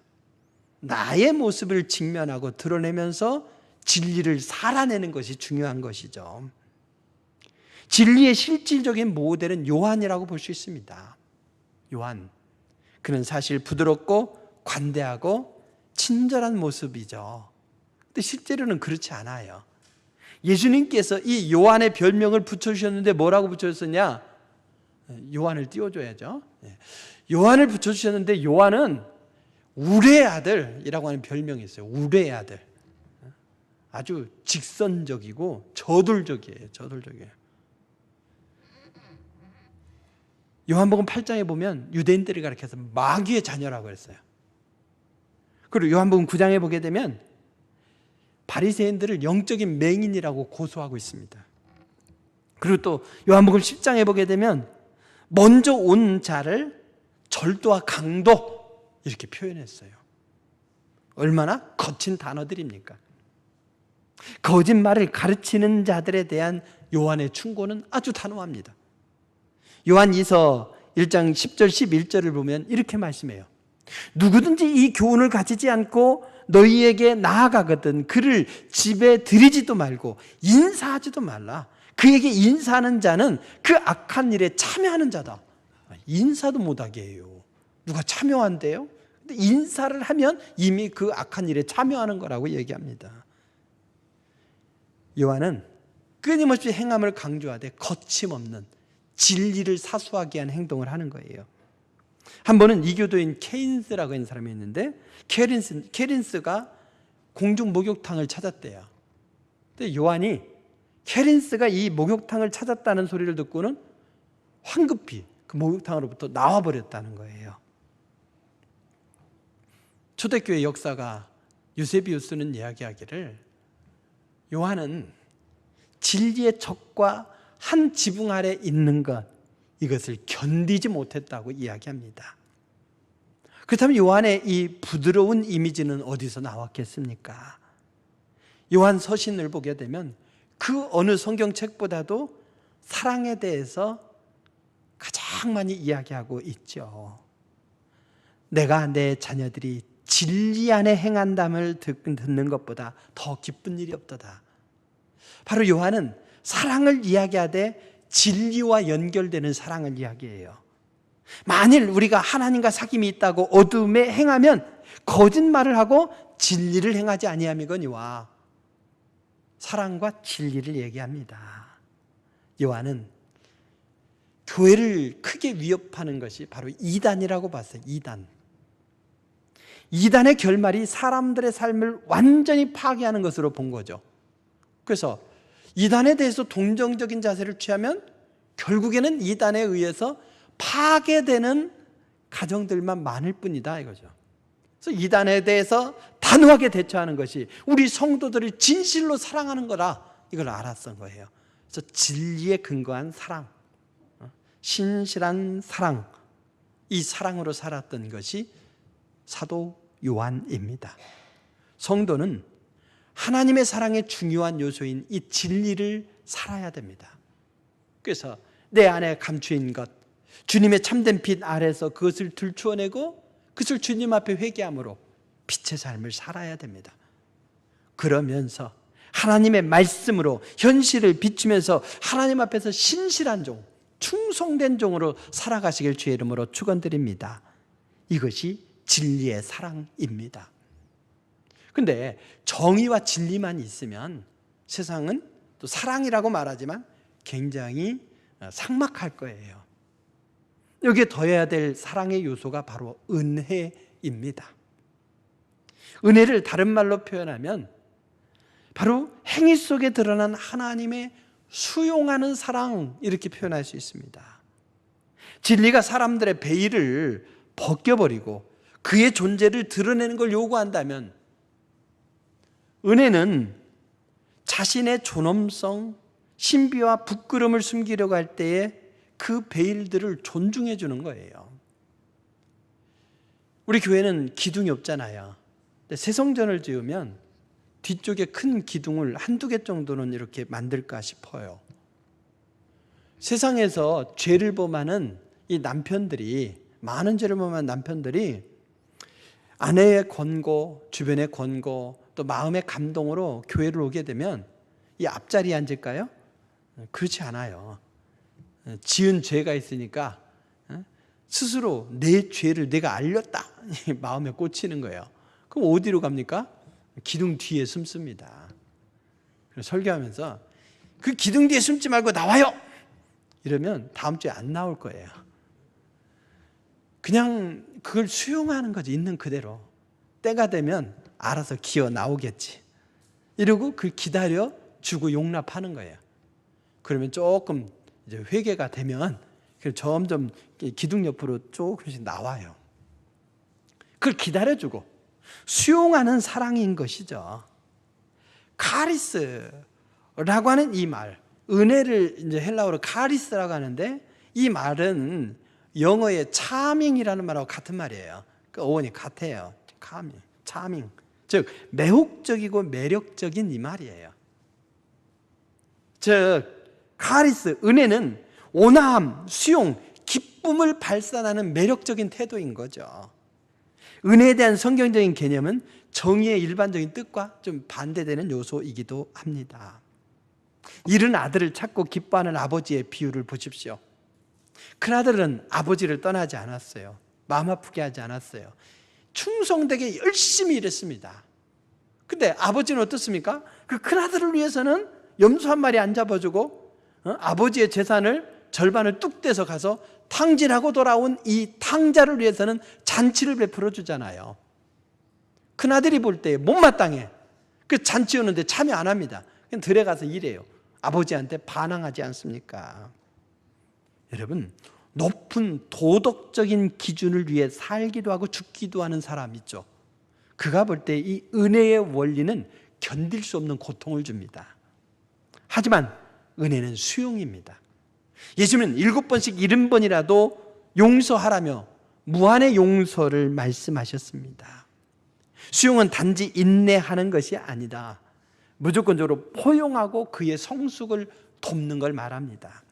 [SPEAKER 5] 나의 모습을 직면하고 드러내면서 진리를 살아내는 것이 중요한 것이죠. 진리의 실질적인 모델은 요한이라고 볼 수 있습니다. 요한. 그는 사실 부드럽고 관대하고 친절한 모습이죠. 근데 실제로는 그렇지 않아요. 예수님께서 이 요한의 별명을 붙여주셨는데 뭐라고 붙여주셨냐? 요한을 띄워줘야죠. 요한을 붙여주셨는데 요한은 우레의 아들이라고 하는 별명이 있어요. 우레의 아들. 아주 직선적이고 저돌적이에요. 저돌적이에요. 요한복음 8장에 보면 유대인들을 가리켜서 마귀의 자녀라고 했어요. 그리고 요한복음 9장에 보게 되면 바리새인들을 영적인 맹인이라고 고소하고 있습니다. 그리고 또 요한복음 10장에 보게 되면 먼저 온 자를 절도와 강도 이렇게 표현했어요. 얼마나 거친 단어들입니까? 거짓말을 가르치는 자들에 대한 요한의 충고는 아주 단호합니다. 요한이서 1장 10절 11절을 보면 이렇게 말씀해요. 누구든지 이 교훈을 가지지 않고 너희에게 나아가거든 그를 집에 들이지도 말고 인사하지도 말라. 그에게 인사하는 자는 그 악한 일에 참여하는 자다. 인사도 못하게 해요. 누가 참여한대요? 근데 인사를 하면 이미 그 악한 일에 참여하는 거라고 얘기합니다. 요한은 끊임없이 행함을 강조하되 거침없는 진리를 사수하게 한 행동을 하는 거예요. 한 번은 이교도인 케린스라고 하는 사람이 있는데 케린스가 공중 목욕탕을 찾았대요. 근데 요한이 케린스가 이 목욕탕을 찾았다는 소리를 듣고는 황급히 그 목욕탕으로부터 나와버렸다는 거예요. 초대교회 역사가 유세비우스는 이야기하기를 요한은 진리의 척과 한 지붕 아래 있는 것 이것을 견디지 못했다고 이야기합니다. 그렇다면 요한의 이 부드러운 이미지는 어디서 나왔겠습니까? 요한 서신을 보게 되면 그 어느 성경책보다도 사랑에 대해서 가장 많이 이야기하고 있죠. 내가 내 자녀들이 진리 안에 행한담을 듣는 것보다 더 기쁜 일이 없도다. 바로 요한은 사랑을 이야기하되 진리와 연결되는 사랑을 이야기해요. 만일 우리가 하나님과 사귐이 있다고 어둠에 행하면 거짓말을 하고 진리를 행하지 아니함이거니와 사랑과 진리를 얘기합니다. 요한은 교회를 크게 위협하는 것이 바로 이단이라고 봤어요. 이단의 결말이 사람들의 삶을 완전히 파괴하는 것으로 본 거죠. 그래서 이단에 대해서 동정적인 자세를 취하면 결국에는 이단에 의해서 파괴되는 가정들만 많을 뿐이다 이거죠. 그래서 이단에 대해서 단호하게 대처하는 것이 우리 성도들을 진실로 사랑하는 거라 이걸 알았던 거예요. 그래서 진리에 근거한 사랑, 신실한 사랑, 이 사랑으로 살았던 것이 사도 요한입니다. 성도는 하나님의 사랑의 중요한 요소인 이 진리를 살아야 됩니다. 그래서 내 안에 감추인 것, 주님의 참된 빛 아래서 그것을 들추어내고 그것을 주님 앞에 회개함으로 빛의 삶을 살아야 됩니다. 그러면서 하나님의 말씀으로 현실을 비추면서 하나님 앞에서 신실한 종, 충성된 종으로 살아가시길 주의 이름으로 축원드립니다. 이것이 진리의 사랑입니다. 근데 정의와 진리만 있으면 세상은 또 사랑이라고 말하지만 굉장히 삭막할 거예요. 여기에 더해야 될 사랑의 요소가 바로 은혜입니다. 은혜를 다른 말로 표현하면 바로 행위 속에 드러난 하나님의 수용하는 사랑 이렇게 표현할 수 있습니다. 진리가 사람들의 베일을 벗겨버리고 그의 존재를 드러내는 걸 요구한다면 은혜는 자신의 존엄성, 신비와 부끄러움을 숨기려고 할 때에 그 베일들을 존중해 주는 거예요. 우리 교회는 기둥이 없잖아요. 근데 새 성전을 지으면 뒤쪽에 큰 기둥을 한두 개 정도는 이렇게 만들까 싶어요. 세상에서 죄를 범하는 이 남편들이, 많은 죄를 범하는 남편들이 아내의 권고, 주변의 권고, 또 마음의 감동으로 교회를 오게 되면 이 앞자리에 앉을까요? 그렇지 않아요. 지은 죄가 있으니까 스스로 내 죄를 내가 알렸다 마음에 꽂히는 거예요. 그럼 어디로 갑니까? 기둥 뒤에 숨습니다. 그래서 설교하면서 그 기둥 뒤에 숨지 말고 나와요! 이러면 다음 주에 안 나올 거예요. 그냥 그걸 수용하는 거지. 있는 그대로. 때가 되면 알아서 기어 나오겠지. 이러고 그걸 기다려 주고 용납하는 거예요. 그러면 조금 이제 회개가 되면 점점 기둥 옆으로 조금씩 나와요. 그걸 기다려주고 수용하는 사랑인 것이죠. 카리스라고 하는 이 말, 은혜를 이제 헬라어로 카리스라고 하는데, 이 말은 영어의 차밍이라는 말하고 같은 말이에요. 그 어원이 같아요. 차밍, 즉 매혹적이고 매력적인 이 말이에요. 즉 카리스, 은혜는 온화함, 수용, 기쁨을 발산하는 매력적인 태도인 거죠. 은혜에 대한 성경적인 개념은 정의의 일반적인 뜻과 좀 반대되는 요소이기도 합니다. 잃은 아들을 찾고 기뻐하는 아버지의 비유를 보십시오. 큰아들은 아버지를 떠나지 않았어요. 마음 아프게 하지 않았어요. 충성되게 열심히 일했습니다. 근데 아버지는 어떻습니까? 그 큰아들을 위해서는 염소 한 마리 안 잡아주고 아버지의 재산을 절반을 뚝 떼서 가서 탕진하고 돌아온 이 탕자를 위해서는 잔치를 베풀어 주잖아요. 큰아들이 볼 때 못마땅해. 그 잔치 오는데 참여 안 합니다. 그냥 들에 가서 일해요. 아버지한테 반항하지 않습니까? 여러분, 높은 도덕적인 기준을 위해 살기도 하고 죽기도 하는 사람 있죠. 그가 볼 때 이 은혜의 원리는 견딜 수 없는 고통을 줍니다. 하지만 은혜는 수용입니다. 예수님은 7번씩 70번이라도 용서하라며 무한의 용서를 말씀하셨습니다. 수용은 단지 인내하는 것이 아니다. 무조건적으로 포용하고 그의 성숙을 돕는 걸 말합니다.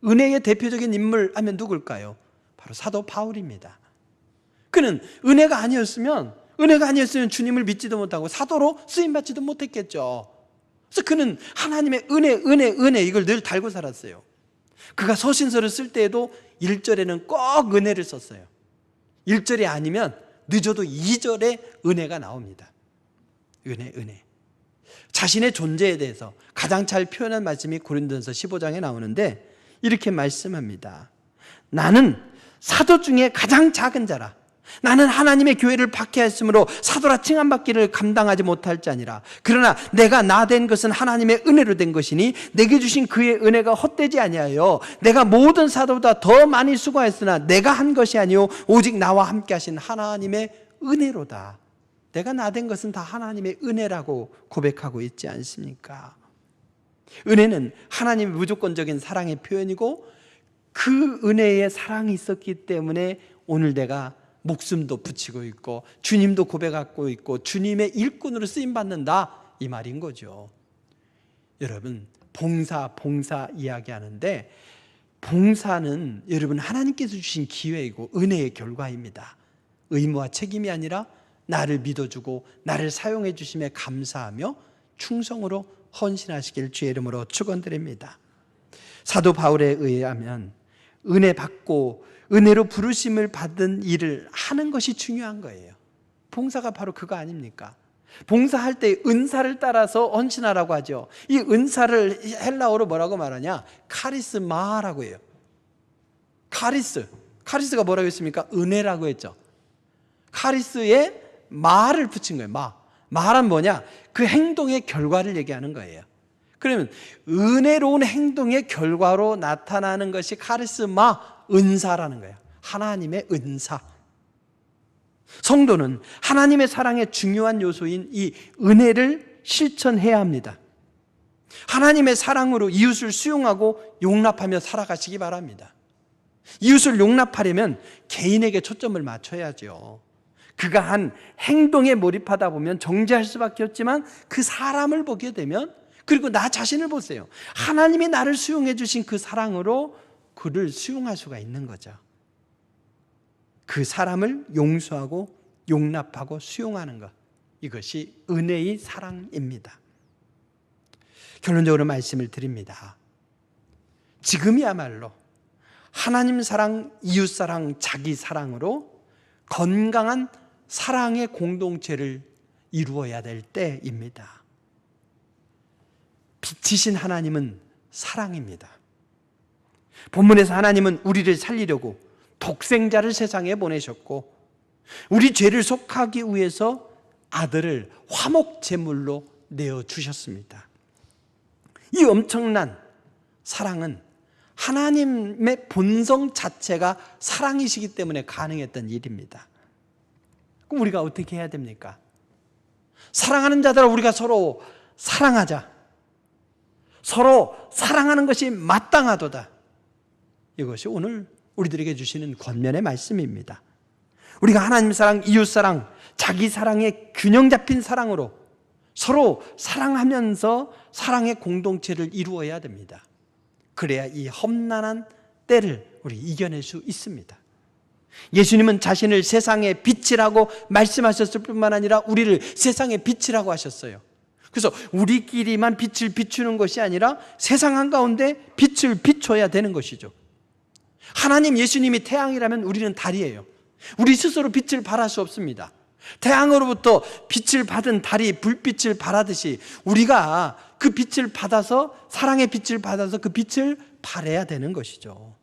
[SPEAKER 5] 은혜의 대표적인 인물 하면 누굴까요? 바로 사도 바울입니다. 그는 은혜가 아니었으면 주님을 믿지도 못하고 사도로 쓰임받지도 못했겠죠. 그래서 그는 하나님의 은혜 이걸 늘 달고 살았어요. 그가 서신서를 쓸 때에도 1절에는 꼭 은혜를 썼어요. 1절이 아니면 늦어도 2절에 은혜가 나옵니다. 은혜. 자신의 존재에 대해서 가장 잘 표현한 말씀이 고린도전서 15장에 나오는데 이렇게 말씀합니다. 나는 사도 중에 가장 작은 자라. 나는 하나님의 교회를 박해하였으므로 사도라 칭함받기를 감당하지 못할 자니라. 그러나 내가 나 된 것은 하나님의 은혜로 된 것이니 내게 주신 그의 은혜가 헛되지 아니하여 내가 모든 사도보다 더 많이 수고하였으나 내가 한 것이 아니요 오직 나와 함께 하신 하나님의 은혜로다. 내가 나 된 것은 다 하나님의 은혜라고 고백하고 있지 않습니까? 은혜는 하나님의 무조건적인 사랑의 표현이고 그 은혜에 사랑이 있었기 때문에 오늘 내가 목숨도 붙이고 있고 주님도 고백하고 있고 주님의 일꾼으로 쓰임받는다 이 말인 거죠. 여러분 봉사 이야기하는데 봉사는 여러분 하나님께서 주신 기회이고 은혜의 결과입니다. 의무와 책임이 아니라 나를 믿어주고 나를 사용해 주심에 감사하며 충성으로 헌신하시길 주의 이름으로 축원드립니다. 사도 바울에 의하면 은혜 받고 은혜로 부르심을 받은 일을 하는 것이 중요한 거예요. 봉사가 바로 그거 아닙니까? 봉사할 때 은사를 따라서 헌신하라고 하죠. 이 은사를 헬라어로 뭐라고 말하냐? 카리스마라고 해요. 카리스가 뭐라고 했습니까? 은혜라고 했죠. 카리스에 마를 붙인 거예요. 마란 뭐냐? 그 행동의 결과를 얘기하는 거예요. 그러면 은혜로운 행동의 결과로 나타나는 것이 카리스마, 은사라는 거예요. 하나님의 은사. 성도는 하나님의 사랑의 중요한 요소인 이 은혜를 실천해야 합니다. 하나님의 사랑으로 이웃을 수용하고 용납하며 살아가시기 바랍니다. 이웃을 용납하려면 개인에게 초점을 맞춰야죠. 그가 한 행동에 몰입하다 보면 정죄할 수밖에 없지만 그 사람을 보게 되면, 그리고 나 자신을 보세요. 하나님이 나를 수용해 주신 그 사랑으로 그를 수용할 수가 있는 거죠. 그 사람을 용서하고 용납하고 수용하는 것, 이것이 은혜의 사랑입니다. 결론적으로 말씀을 드립니다. 지금이야말로 하나님 사랑, 이웃 사랑, 자기 사랑으로 건강한 사랑의 공동체를 이루어야 될 때입니다. 빛이신 하나님은 사랑입니다. 본문에서 하나님은 우리를 살리려고 독생자를 세상에 보내셨고, 우리 죄를 속하기 위해서 아들을 화목 제물로 내어주셨습니다. 이 엄청난 사랑은 하나님의 본성 자체가 사랑이시기 때문에 가능했던 일입니다. 그럼 우리가 어떻게 해야 됩니까? 사랑하는 자들아, 우리가 서로 사랑하자. 서로 사랑하는 것이 마땅하도다. 이것이 오늘 우리들에게 주시는 권면의 말씀입니다. 우리가 하나님 사랑, 이웃 사랑, 자기 사랑의 균형 잡힌 사랑으로 서로 사랑하면서 사랑의 공동체를 이루어야 됩니다. 그래야 이 험난한 때를 우리 이겨낼 수 있습니다. 예수님은 자신을 세상의 빛이라고 말씀하셨을 뿐만 아니라 우리를 세상의 빛이라고 하셨어요. 그래서 우리끼리만 빛을 비추는 것이 아니라 세상 한가운데 빛을 비춰야 되는 것이죠. 하나님 예수님이 태양이라면 우리는 달이에요. 우리 스스로 빛을 발할 수 없습니다. 태양으로부터 빛을 받은 달이 불빛을 발하듯이 우리가 그 빛을 받아서, 사랑의 빛을 받아서 그 빛을 발해야 되는 것이죠.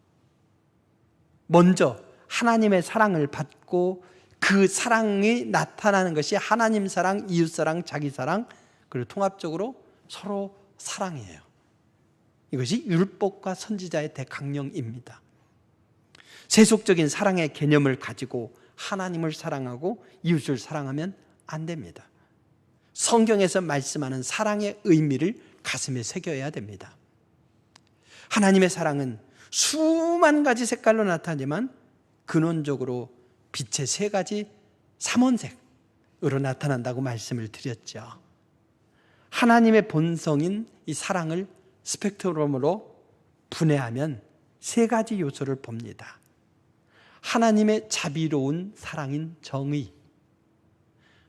[SPEAKER 5] 먼저 하나님의 사랑을 받고 그 사랑이 나타나는 것이 하나님 사랑, 이웃 사랑, 자기 사랑, 그리고 통합적으로 서로 사랑이에요. 이것이 율법과 선지자의 대강령입니다. 세속적인 사랑의 개념을 가지고 하나님을 사랑하고 이웃을 사랑하면 안 됩니다. 성경에서 말씀하는 사랑의 의미를 가슴에 새겨야 됩니다. 하나님의 사랑은 수만 가지 색깔로 나타나지만 근원적으로 빛의 세 가지 삼원색으로 나타난다고 말씀을 드렸죠. 하나님의 본성인 이 사랑을 스펙트럼으로 분해하면 세 가지 요소를 봅니다. 하나님의 자비로운 사랑인 정의,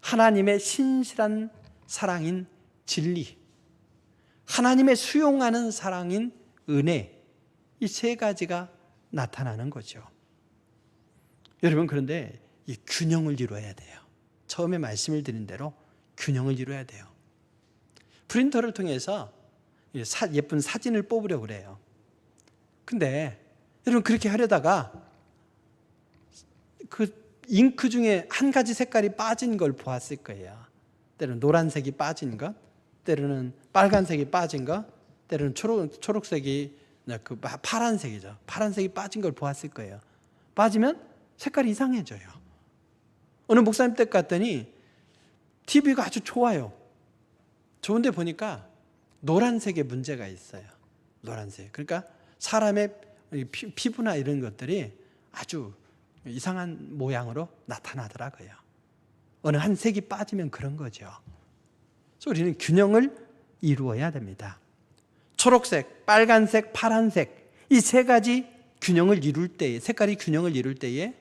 [SPEAKER 5] 하나님의 신실한 사랑인 진리, 하나님의 수용하는 사랑인 은혜, 이 세 가지가 나타나는 거죠. 여러분, 그런데 이 균형을 이루어야 돼요. 처음에 말씀을 드린 대로 균형을 이루어야 돼요. 프린터를 통해서 예쁜 사진을 뽑으려고 그래요. 근데 여러분, 그렇게 하려다가 그 잉크 중에 한 가지 색깔이 빠진 걸 보았을 거예요. 때로는 노란색이 빠진 것, 때로는 빨간색이 빠진 것, 때로는 초록색이 그 파란색이죠. 파란색이 빠진 걸 보았을 거예요. 빠지면 색깔이 이상해져요. 어느 목사님 댁 갔더니 TV가 아주 좋아요. 좋은데 보니까 노란색에 문제가 있어요. 노란색. 그러니까 사람의 피부나 이런 것들이 아주 이상한 모양으로 나타나더라고요. 어느 한 색이 빠지면 그런 거죠. 그래서 우리는 균형을 이루어야 됩니다. 초록색, 빨간색, 파란색, 이 세 가지 균형을 이룰 때에, 색깔이 균형을 이룰 때에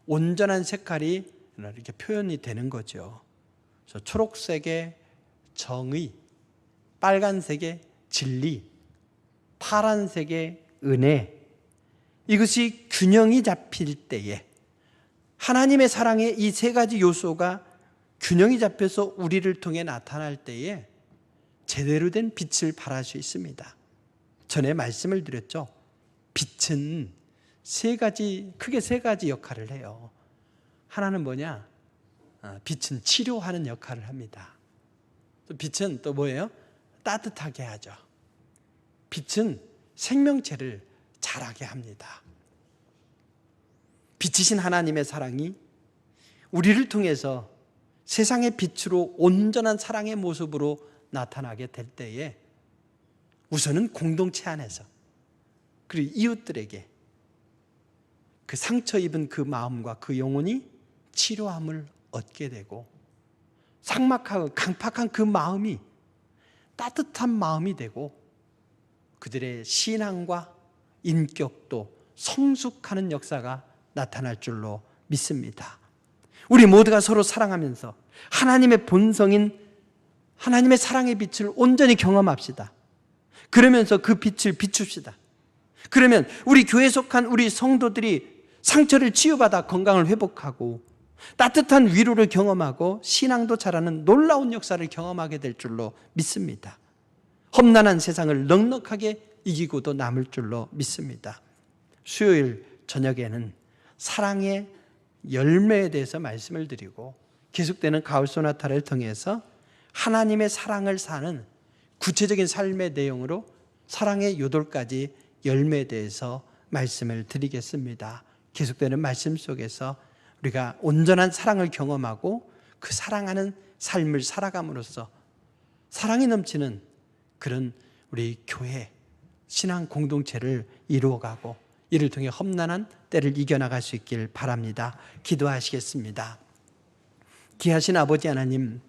[SPEAKER 5] 온전한 색깔이 이렇게 표현이 되는 거죠. 그래서 초록색의 정의, 빨간색의 진리, 파란색의 은혜, 이것이 균형이 잡힐 때에, 하나님의 사랑의 이 세 가지 요소가 균형이 잡혀서 우리를 통해 나타날 때에 제대로 된 빛을 발할 수 있습니다. 전에 말씀을 드렸죠. 빛은 크게 세 가지 역할을 해요. 하나는 뭐냐? 빛은 치료하는 역할을 합니다. 빛은 또 뭐예요? 따뜻하게 하죠. 빛은 생명체를 자라게 합니다. 빛이신 하나님의 사랑이 우리를 통해서 세상의 빛으로 온전한 사랑의 모습으로 나타나게 될 때에 우선은 공동체 안에서, 그리고 이웃들에게 그 상처 입은 그 마음과 그 영혼이 치료함을 얻게 되고, 삭막하고 강팍한 그 마음이 따뜻한 마음이 되고, 그들의 신앙과 인격도 성숙하는 역사가 나타날 줄로 믿습니다. 우리 모두가 서로 사랑하면서 하나님의 본성인 하나님의 사랑의 빛을 온전히 경험합시다. 그러면서 그 빛을 비춥시다. 그러면 우리 교회에 속한 우리 성도들이 상처를 치유받아 건강을 회복하고 따뜻한 위로를 경험하고 신앙도 자라는 놀라운 역사를 경험하게 될 줄로 믿습니다. 험난한 세상을 넉넉하게 이기고도 남을 줄로 믿습니다. 수요일 저녁에는 사랑의 열매에 대해서 말씀을 드리고, 계속되는 가을 소나타를 통해서 하나님의 사랑을 사는 구체적인 삶의 내용으로 사랑의 요돌까지 열매에 대해서 말씀을 드리겠습니다. 계속되는 말씀 속에서 우리가 온전한 사랑을 경험하고 그 사랑하는 삶을 살아감으로써 사랑이 넘치는 그런 우리 교회 신앙 공동체를 이루어가고, 이를 통해 험난한 때를 이겨나갈 수 있길 바랍니다. 기도하시겠습니다. 귀하신 아버지 하나님,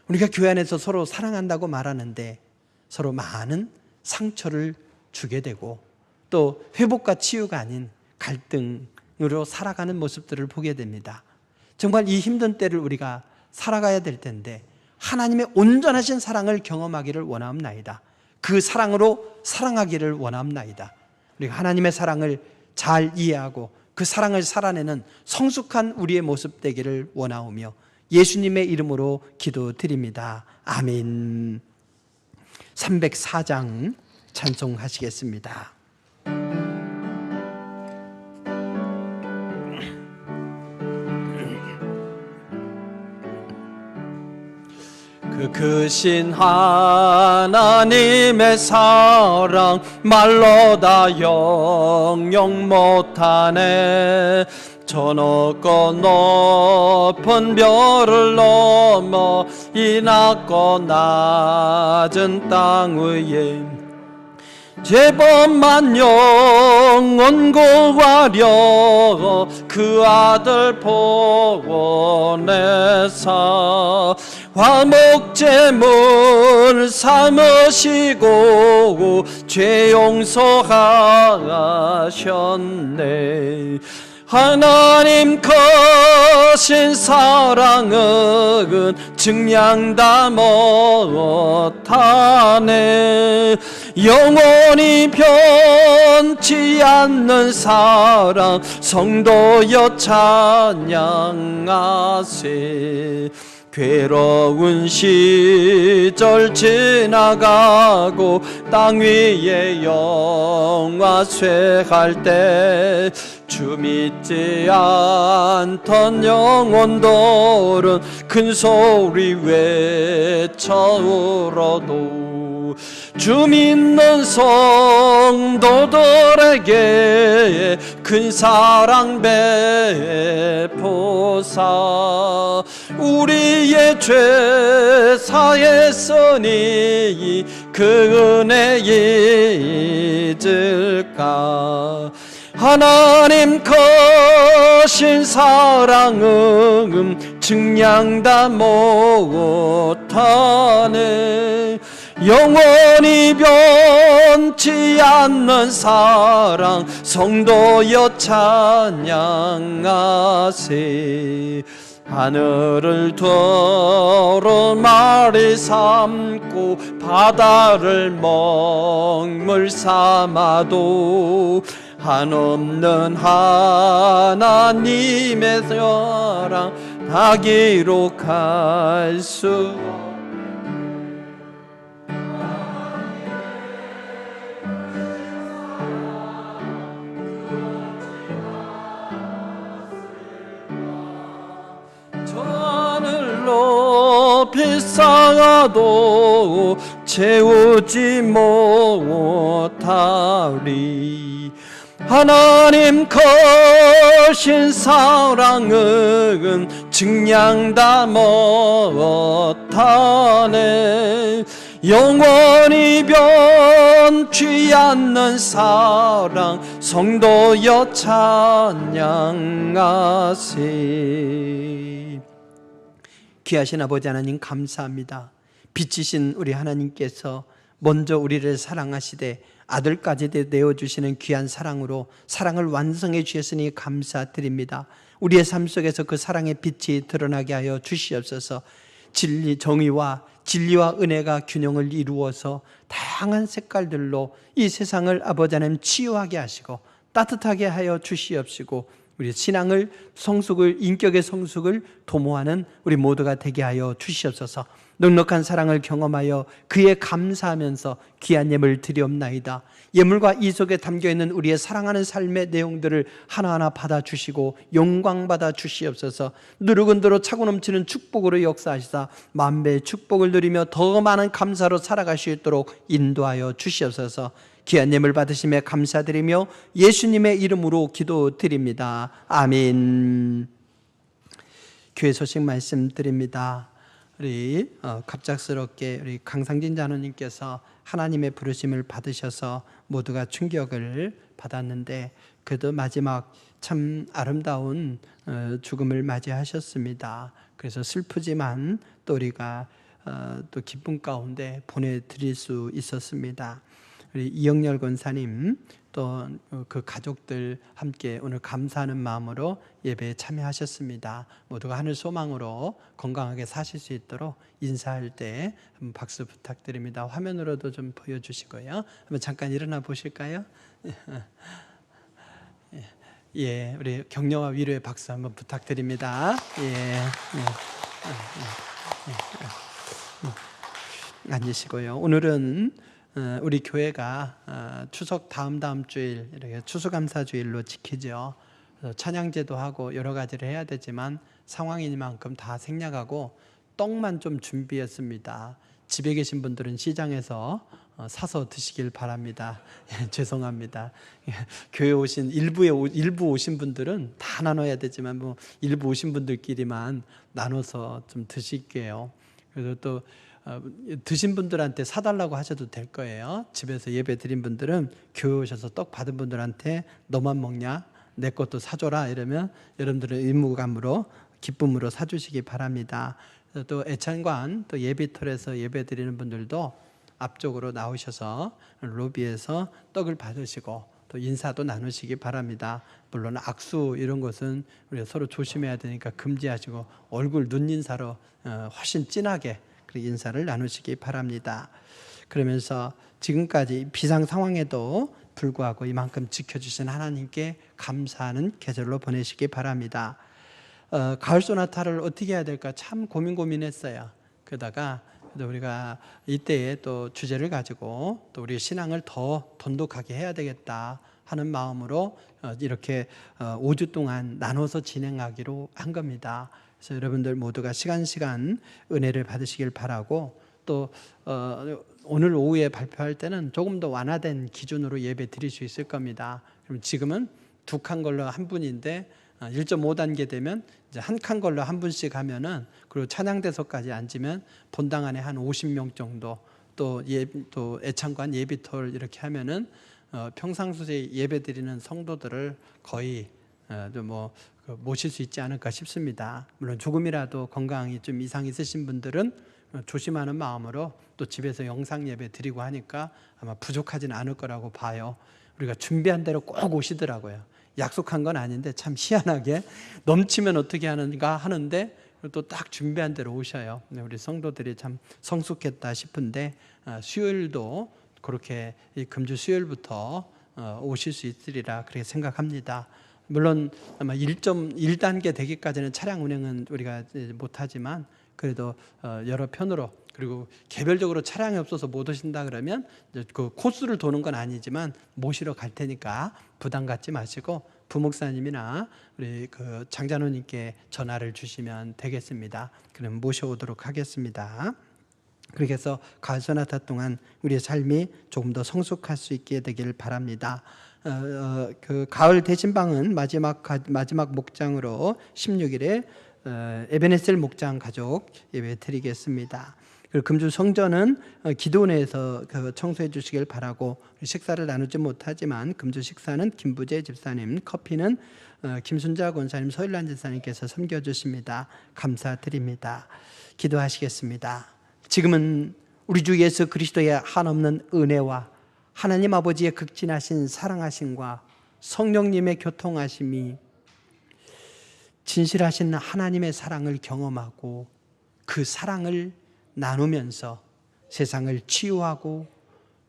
[SPEAKER 5] 우리가 교회 안에서 서로 사랑한다고 말하는데 서로 많은 상처를 주게 되고, 또 회복과 치유가 아닌 갈등으로 살아가는 모습들을 보게 됩니다. 정말 이 힘든 때를 우리가 살아가야 될 텐데 하나님의 온전하신 사랑을 경험하기를 원하옵나이다. 그 사랑으로 사랑하기를 원하옵나이다. 우리가 하나님의 사랑을 잘 이해하고 그 사랑을 살아내는 성숙한 우리의 모습 되기를 원하오며 예수님의 이름으로 기도드립니다. 아멘. 304장 찬송하시겠습니다.
[SPEAKER 6] 그 크신 하나님의 사랑 말로 다 영영 못하네. 저 높고 높은 별을 넘어 이 낮고 낮은 땅 위에 제법만 영원 구하려 그 아들 보내사 화목제물 삼으시고 죄 용서하셨네. 하나님 크신 사랑은 증량 다 못하네. 영원히 변치 않는 사랑 성도여 찬양하세. 괴로운 시절 지나가고 땅 위에 영화 쇠할 때 주 믿지 않던 영혼들은 큰 소리 외쳐 울어도 주 믿는 성도들에게 큰 사랑 베푸사 우리의 죄 사했으니 그 은혜 잊을까. 하나님 크신 사랑은 증량 다 못하네. 영원히 변치 않는 사랑 성도여 찬양하세. 하늘을 두루마리 삼고 바다를 먹물 삼아도 한없는 하나님의 사랑 다 기록할 수 전을 높이 쌓아도 채우지 못하리. 하나님 크신 사랑은 증량 다 못하네. 영원히 변 변치 않는 사랑 성도여 찬양하세. 귀하신 아버지 하나님 감사합니다. 빛이신 우리 하나님께서 먼저 우리를 사랑하시되 아들까지 내어주시는 귀한 사랑으로 사랑을 완성해 주셨으니 감사드립니다. 우리의 삶 속에서 그 사랑의 빛이 드러나게 하여 주시옵소서. 정의와 진리와 은혜가 균형을 이루어서 다양한 색깔들로 이 세상을 아버지 하나님 치유하게 하시고 따뜻하게 하여 주시옵시고 우리 신앙을 성숙을 인격의 성숙을 도모하는 우리 모두가 되게 하여 주시옵소서. 넉넉한 사랑을 경험하여 그에 감사하면서 귀한 예물 드리옵나이다. 예물과 이 속에 담겨있는 우리의 사랑하는 삶의 내용들을 하나하나 받아주시고 영광 받아주시옵소서. 누르근대로 차고 넘치는 축복으로 역사하시사 만배의 축복을 누리며 더 많은 감사로 살아갈 수 있도록 인도하여 주시옵소서. 귀한 예물 받으심에 감사드리며 예수님의 이름으로 기도드립니다. 아멘. 교회 소식 말씀드립니다. 우리 갑작스럽게 우리 강상진 장로님께서 하나님의 부르심을 받으셔서 모두가 충격을 받았는데 그래도 마지막 참 아름다운 죽음을 맞이하셨습니다. 그래서 슬프지만 또 우리가 또 기쁨 가운데 보내드릴 수 있었습니다. 우리 이영렬 권사님 또 그 가족들 함께 오늘 감사하는 마음으로 예배에 참여하셨습니다. 모두가 하늘 소망으로 건강하게 사실 수 있도록 인사할 때 한번 박수 부탁드립니다. 화면으로도 좀 보여주시고요. 한번 잠깐 일어나 보실까요? 예, 우리 격려와 위로의 박수 한번 부탁드립니다. 앉으시고요. 오늘은 우리 교회가 추석 다음 주일 이렇게 추수감사주일로 지키죠. 찬양제도 하고 여러 가지를 해야 되지만 상황이니만큼 다 생략하고 떡만 좀 준비했습니다. 집에 계신 분들은 시장에서 사서 드시길 바랍니다. 죄송합니다. 교회 오신 일부 오신 분들은 다 나눠야 되지만 뭐 일부 오신 분들끼리만 나눠서 좀 드실게요. 그래서 또 드신 분들한테 사달라고 하셔도 될 거예요. 집에서 예배 드린 분들은 교회 오셔서 떡 받은 분들한테 너만 먹냐? 내 것도 사줘라 이러면 여러분들은 의무감으로 기쁨으로 사주시기 바랍니다. 또 애찬관 또 예비톨에서 예배 드리는 분들도 앞쪽으로 나오셔서 로비에서 떡을 받으시고 또 인사도 나누시기 바랍니다. 물론 악수 이런 것은 우리가 서로 조심해야 되니까 금지하시고 얼굴 눈 인사로 훨씬 진하게 인사를 나누시기 바랍니다. 그러면서 지금까지 비상 상황에도 불구하고 이만큼 지켜주신 하나님께 감사하는 계절로 보내시기 바랍니다. 가을 소나타를 어떻게 해야 될까 참 고민했어요. 그러다가 우리가 이때에 또 주제를 가지고 또 우리 신앙을 더 돈독하게 해야 되겠다 하는 마음으로 이렇게 5주 동안 나눠서 진행하기로 한 겁니다. 그래서 여러분들 모두가 시간 은혜를 받으시길 바라고 또 오늘 오후에 발표할 때는 조금 더 완화된 기준으로 예배 드릴 수 있을 겁니다. 그럼 지금은 2칸 걸로 한 분인데 1.5단계 되면 이제 한 칸 걸로 한 분씩 하면은 그리고 찬양대석까지 앉으면 본당 안에 한 50명 정도 또 애창관 예비톨 이렇게 하면은 평상시에 예배 드리는 성도들을 거의 모실 수 있지 않을까 싶습니다. 물론 조금이라도 건강이 좀 이상 있으신 분들은 조심하는 마음으로 또 집에서 영상 예배 드리고 하니까 아마 부족하진 않을 거라고 봐요. 우리가 준비한 대로 꼭 오시더라고요. 약속한 건 아닌데 참 희한하게 넘치면 어떻게 하는가 하는데 또 딱 준비한 대로 오셔요. 우리 성도들이 참 성숙했다 싶은데 수요일도 그렇게 금주 수요일부터 오실 수 있으리라 그렇게 생각합니다. 물론 아마 1.1단계 되기까지는 차량 운행은 우리가 못하지만 그래도 여러 편으로 그리고 개별적으로 차량이 없어서 못 오신다 그러면 그 코스를 도는 건 아니지만 모시러 갈 테니까 부담 갖지 마시고 부목사님이나 우리 그 장자노님께 전화를 주시면 되겠습니다. 그럼 모셔오도록 하겠습니다. 그렇게 해서 가을 소나타 동안 우리의 삶이 조금 더 성숙할 수 있게 되길 바랍니다. 그 가을 대신방은 마지막 목장으로 16일에 에베네셀 목장 가족 예배 드리겠습니다. 그리고 금주 성전은 기도원에서 청소해 주시길 바라고, 식사를 나누지 못하지만 금주 식사는 김부재 집사님, 커피는 김순자 권사님, 서일란 집사님께서 섬겨주십니다. 감사드립니다. 기도하시겠습니다. 지금은 우리 주 예수 그리스도의 한없는 은혜와 하나님 아버지의 극진하신 사랑하심과 성령님의 교통하심이 진실하신 하나님의 사랑을 경험하고 그 사랑을 나누면서 세상을 치유하고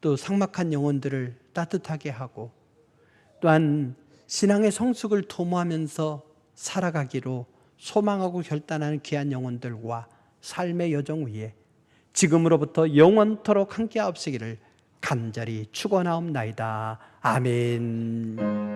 [SPEAKER 6] 또 삭막한 영혼들을 따뜻하게 하고 또한 신앙의 성숙을 도모하면서 살아가기로 소망하고 결단하는 귀한 영혼들과 삶의 여정 위에 지금으로부터 영원토록 함께하옵시기를 간절히 축원하옵나이다. 아멘.